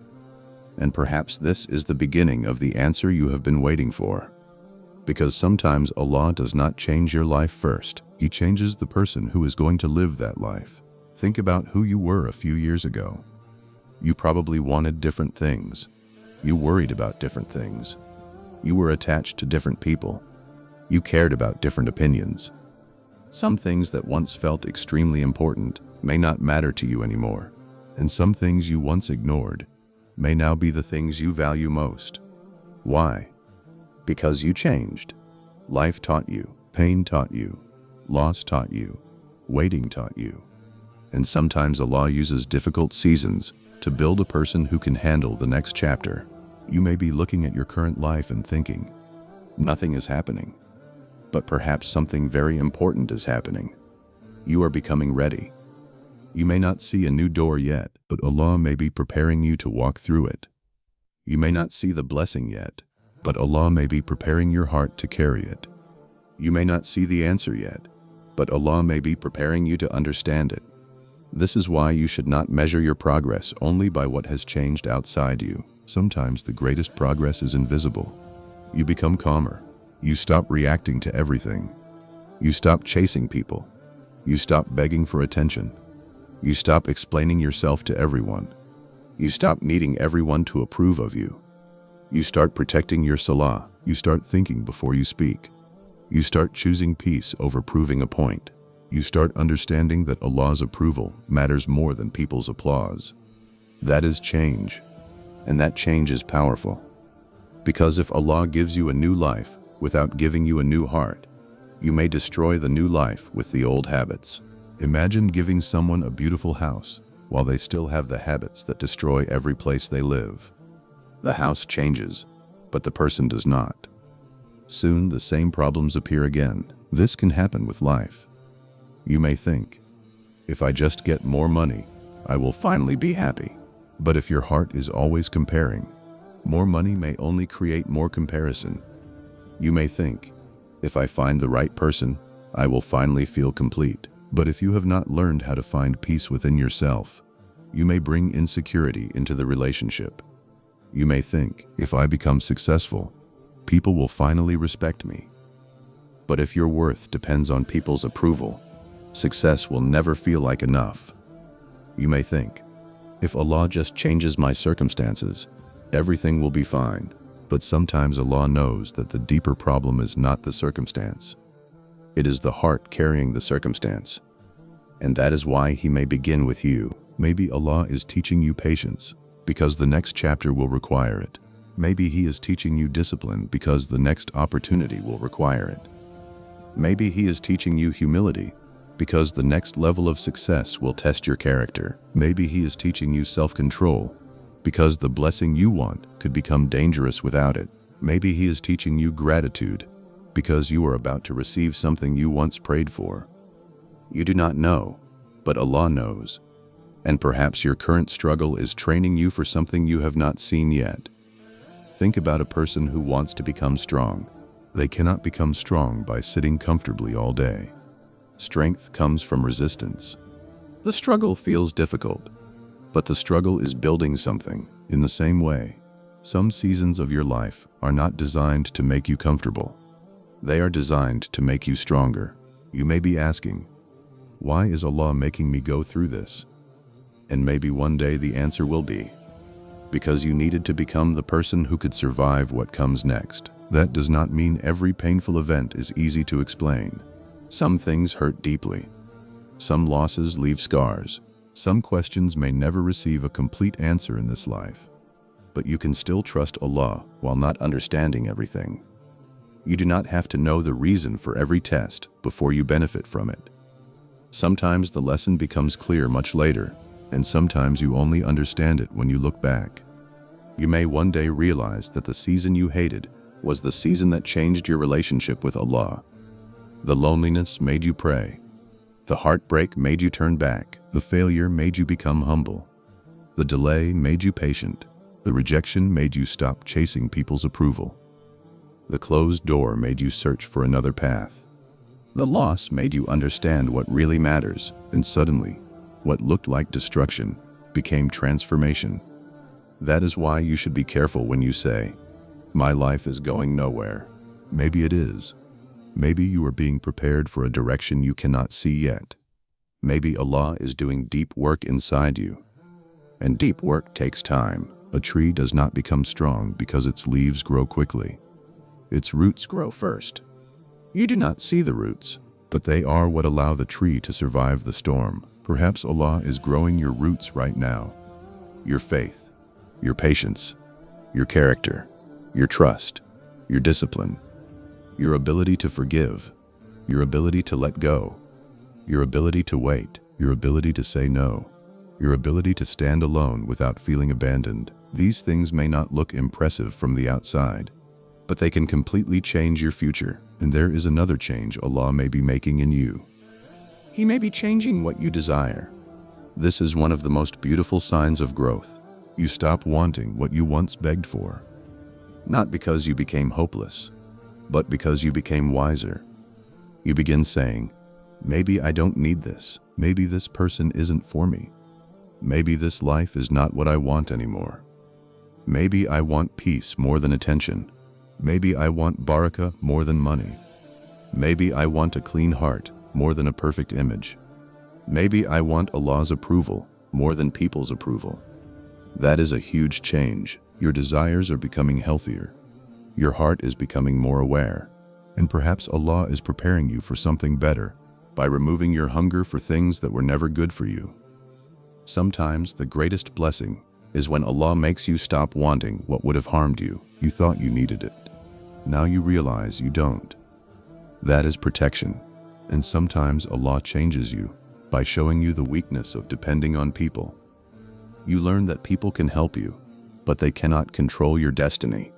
And perhaps this is the beginning of the answer you have been waiting for. Because sometimes Allah does not change your life first. He changes the person who is going to live that life. Think about who you were a few years ago. You probably wanted different things. You worried about different things. You were attached to different people. You cared about different opinions. Some things that once felt extremely important may not matter to you anymore. And some things you once ignored may now be the things you value most. Why? Because you changed. Life taught you. Pain taught you. Loss taught you. Waiting taught you. And sometimes Allah uses difficult seasons to build a person who can handle the next chapter. You may be looking at your current life and thinking, nothing is happening. But perhaps something very important is happening. You are becoming ready. You may not see a new door yet, but Allah may be preparing you to walk through it. You may not see the blessing yet, but Allah may be preparing your heart to carry it. You may not see the answer yet, but Allah may be preparing you to understand it. This is why you should not measure your progress only by what has changed outside you. Sometimes the greatest progress is invisible. You become calmer. You stop reacting to everything. You stop chasing people. You stop begging for attention. You stop explaining yourself to everyone. You stop needing everyone to approve of you. You start protecting your salah. You start thinking before you speak. You start choosing peace over proving a point. You start understanding that Allah's approval matters more than people's applause. That is change, and that change is powerful. Because if Allah gives you a new life without giving you a new heart, you may destroy the new life with the old habits. Imagine giving someone a beautiful house while they still have the habits that destroy every place they live. The house changes, but the person does not. Soon the same problems appear again. This can happen with life. You may think, if I just get more money, I will finally be happy. But if your heart is always comparing, more money may only create more comparison. You may think, if I find the right person, I will finally feel complete. But if you have not learned how to find peace within yourself, you may bring insecurity into the relationship. You may think, if I become successful, people will finally respect me. But if your worth depends on people's approval, success will never feel like enough. You may think, if Allah just changes my circumstances, everything will be fine. But sometimes Allah knows that the deeper problem is not the circumstance. It is the heart carrying the circumstance. And that is why He may begin with you. Maybe Allah is teaching you patience, because the next chapter will require it. Maybe He is teaching you discipline because the next opportunity will require it. Maybe He is teaching you humility because the next level of success will test your character. Maybe He is teaching you self-control because the blessing you want could become dangerous without it. Maybe He is teaching you gratitude because you are about to receive something you once prayed for. You do not know, but Allah knows. And perhaps your current struggle is training you for something you have not seen yet. Think about a person who wants to become strong. They cannot become strong by sitting comfortably all day. Strength comes from resistance. The struggle feels difficult, but the struggle is building something. In the same way, some seasons of your life are not designed to make you comfortable. They are designed to make you stronger. You may be asking, why is Allah making me go through this? And maybe one day the answer will be, because you needed to become the person who could survive what comes next. That does not mean every painful event is easy to explain. Some things hurt deeply. Some losses leave scars. Some questions may never receive a complete answer in this life. But you can still trust Allah while not understanding everything. You do not have to know the reason for every test before you benefit from it. Sometimes the lesson becomes clear much later, and sometimes you only understand it when you look back. You may one day realize that the season you hated was the season that changed your relationship with Allah. The loneliness made you pray. The heartbreak made you turn back. The failure made you become humble. The delay made you patient. The rejection made you stop chasing people's approval. The closed door made you search for another path. The loss made you understand what really matters, and suddenly, what looked like destruction became transformation. That is why you should be careful when you say, "My life is going nowhere." Maybe it is. Maybe you are being prepared for a direction you cannot see yet. Maybe Allah is doing deep work inside you. And deep work takes time. A tree does not become strong because its leaves grow quickly. Its roots grow first. You do not see the roots, but they are what allow the tree to survive the storm. Perhaps Allah is growing your roots right now. Your faith, your patience, your character, your trust, your discipline, your ability to forgive, your ability to let go, your ability to wait, your ability to say no, your ability to stand alone without feeling abandoned. These things may not look impressive from the outside, but they can completely change your future. And there is another change Allah may be making in you. He may be changing what you desire. This is one of the most beautiful signs of growth. You stop wanting what you once begged for. Not because you became hopeless, but because you became wiser. You begin saying, maybe I don't need this. Maybe this person isn't for me. Maybe this life is not what I want anymore. Maybe I want peace more than attention. Maybe I want barakah more than money. Maybe I want a clean heart more than a perfect image. Maybe I want Allah's approval more than people's approval. That is a huge change. Your desires are becoming healthier. Your heart is becoming more aware. And perhaps Allah is preparing you for something better by removing your hunger for things that were never good for you. Sometimes the greatest blessing is when Allah makes you stop wanting what would have harmed you. You thought you needed it. Now you realize you don't. That is protection. And sometimes Allah changes you by showing you the weakness of depending on people. You learn that people can help you, but they cannot control your destiny.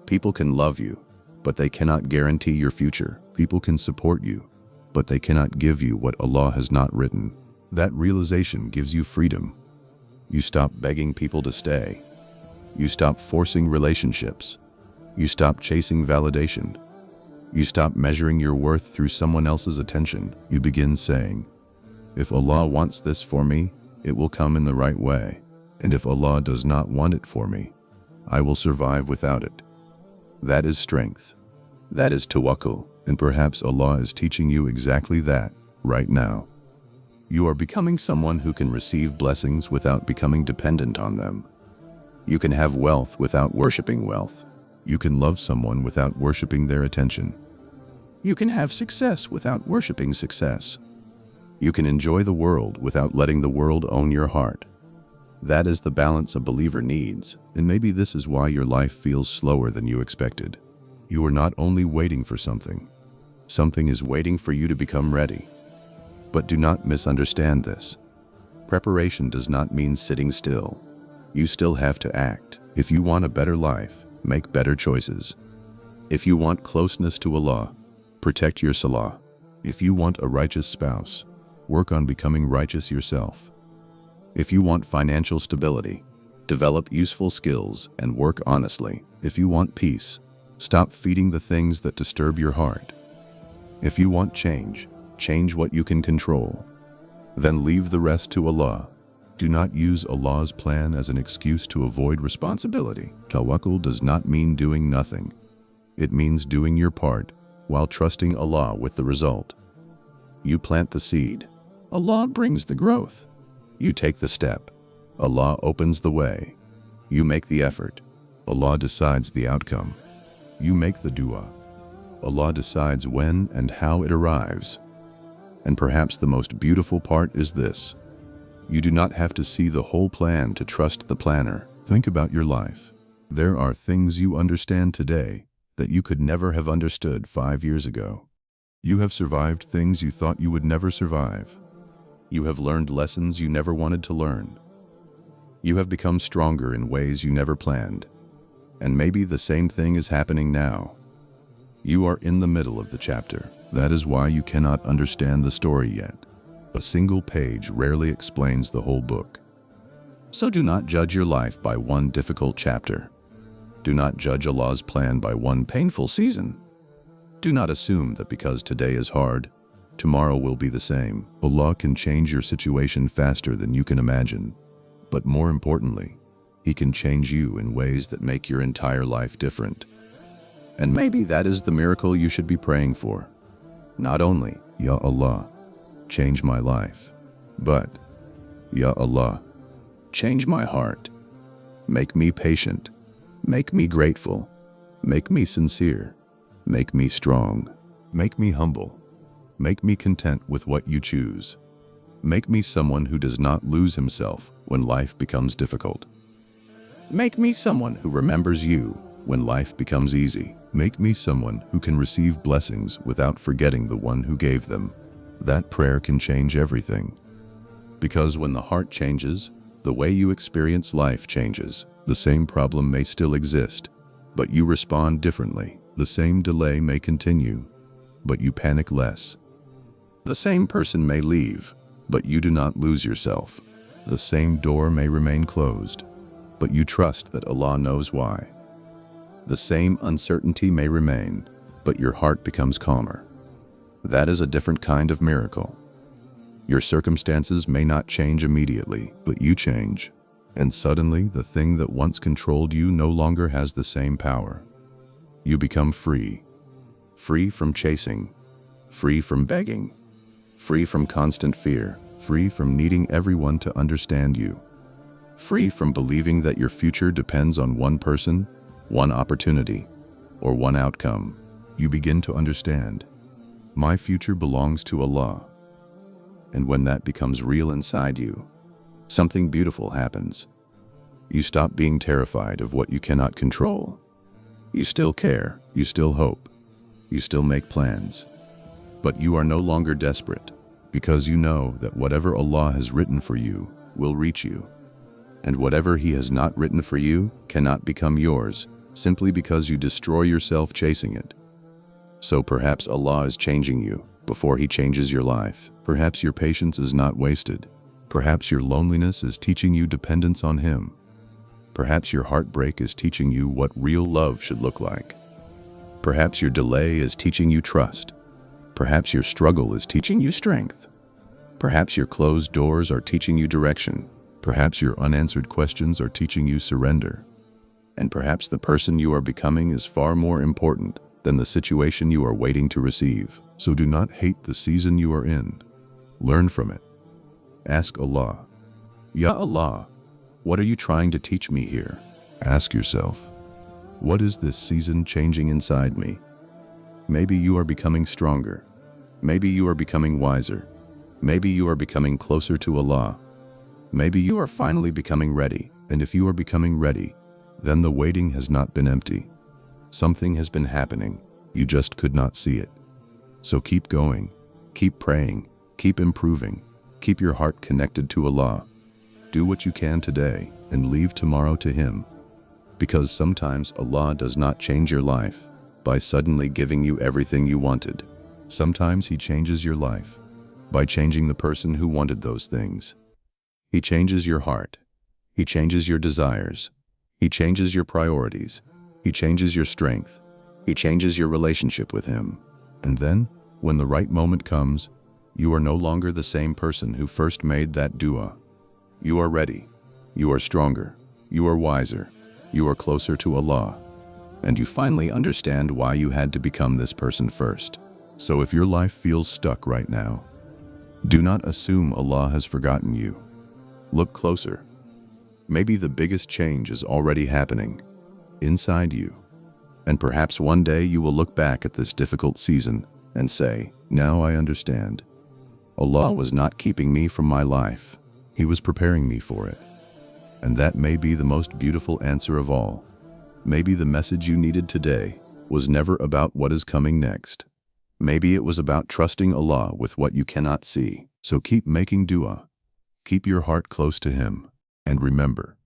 People can love you, but they cannot guarantee your future. People can support you, but they cannot give you what Allah has not written. That realization gives you freedom. You stop begging people to stay. You stop forcing relationships. You stop chasing validation. You stop measuring your worth through someone else's attention. You begin saying, if Allah wants this for me, it will come in the right way. And if Allah does not want it for me, I will survive without it. That is strength. That is tawakkul. And perhaps Allah is teaching you exactly that right now. You are becoming someone who can receive blessings without becoming dependent on them. You can have wealth without worshiping wealth. You can love someone without worshiping their attention. You can have success without worshiping success. You can enjoy the world without letting the world own your heart. That is the balance a believer needs, and maybe this is why your life feels slower than you expected. You are not only waiting for something. Something is waiting for you to become ready. But do not misunderstand this. Preparation does not mean sitting still. You still have to act. If you want a better life, make better choices. If you want closeness to Allah, protect your salah. If you want a righteous spouse, work on becoming righteous yourself. If you want financial stability, develop useful skills and work honestly. If you want peace, stop feeding the things that disturb your heart. If you want change, change what you can control. Then leave the rest to Allah. Do not use Allah's plan as an excuse to avoid responsibility. Tawakkul does not mean doing nothing. It means doing your part while trusting Allah with the result. You plant the seed. Allah brings the growth. You take the step. Allah opens the way. You make the effort. Allah decides the outcome. You make the dua. Allah decides when and how it arrives. And perhaps the most beautiful part is this. You do not have to see the whole plan to trust the planner. Think about your life. There are things you understand today that you could never have understood 5 years ago. You have survived things you thought you would never survive. You have learned lessons you never wanted to learn. You have become stronger in ways you never planned. And maybe the same thing is happening now. You are in the middle of the chapter. That is why you cannot understand the story yet. A single page rarely explains the whole book. So do not judge your life by one difficult chapter. Do not judge Allah's plan by one painful season. Do not assume that because today is hard, tomorrow will be the same. Allah can change your situation faster than you can imagine. But more importantly, He can change you in ways that make your entire life different. And maybe that is the miracle you should be praying for. Not only, Ya Allah, change my life, but, Ya Allah, change my heart. Make me patient. Make me grateful. Make me sincere. Make me strong. Make me humble. Make me content with what you choose. Make me someone who does not lose himself when life becomes difficult. Make me someone who remembers you when life becomes easy. Make me someone who can receive blessings without forgetting the one who gave them. That prayer can change everything. Because when the heart changes, the way you experience life changes. The same problem may still exist, but you respond differently. The same delay may continue, but you panic less. The same person may leave, but you do not lose yourself. The same door may remain closed, but you trust that Allah knows why. The same uncertainty may remain, but your heart becomes calmer. That is a different kind of miracle. Your circumstances may not change immediately, but you change. And suddenly, the thing that once controlled you no longer has the same power. You become free. Free from chasing. Free from begging. Free from constant fear. Free from needing everyone to understand you. Free from believing that your future depends on one person, one opportunity, or one outcome. You begin to understand. My future belongs to Allah. And when that becomes real inside you, something beautiful happens. You stop being terrified of what you cannot control. You still care, you still hope, you still make plans. But you are no longer desperate, because you know that whatever Allah has written for you will reach you. And whatever He has not written for you cannot become yours, simply because you destroy yourself chasing it. So perhaps Allah is changing you before He changes your life. Perhaps your patience is not wasted. Perhaps your loneliness is teaching you dependence on Him. Perhaps your heartbreak is teaching you what real love should look like. Perhaps your delay is teaching you trust. Perhaps your struggle is teaching you strength. Perhaps your closed doors are teaching you direction. Perhaps your unanswered questions are teaching you surrender. And perhaps the person you are becoming is far more important than the situation you are waiting to receive. So do not hate the season you are in. Learn from it. Ask Allah, Ya Allah, what are you trying to teach me here? Ask yourself, what is this season changing inside me? Maybe you are becoming stronger. Maybe you are becoming wiser. Maybe you are becoming closer to Allah. Maybe you are finally becoming ready. And if you are becoming ready, then the waiting has not been empty. Something has been happening. You just could not see it. So keep going, keep praying, keep improving, keep your heart connected to Allah. Do what you can today and leave tomorrow to Him. Because sometimes Allah does not change your life by suddenly giving you everything you wanted. Sometimes He changes your life by changing the person who wanted those things. He changes your heart. He changes your desires. He changes your priorities. He changes your strength. He changes your relationship with Him. And then, when the right moment comes, you are no longer the same person who first made that dua. You are ready. You are stronger. You are wiser. You are closer to Allah. And you finally understand why you had to become this person first. So if your life feels stuck right now, do not assume Allah has forgotten you. Look closer. Maybe the biggest change is already happening inside you. And perhaps one day you will look back at this difficult season and say, now I understand. Allah was not keeping me from my life. He was preparing me for it. And that may be the most beautiful answer of all. Maybe the message you needed today was never about what is coming next. Maybe it was about trusting Allah with what you cannot see. So keep making dua. Keep your heart close to Him. And remember,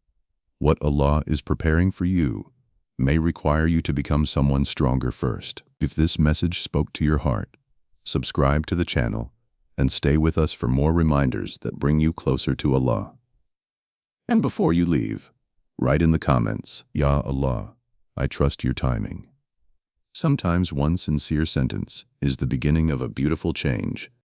what Allah is preparing for you may require you to become someone stronger first. If this message spoke to your heart, subscribe to the channel and stay with us for more reminders that bring you closer to Allah. And before you leave, write in the comments, Ya Allah, I trust your timing. Sometimes one sincere sentence is the beginning of a beautiful change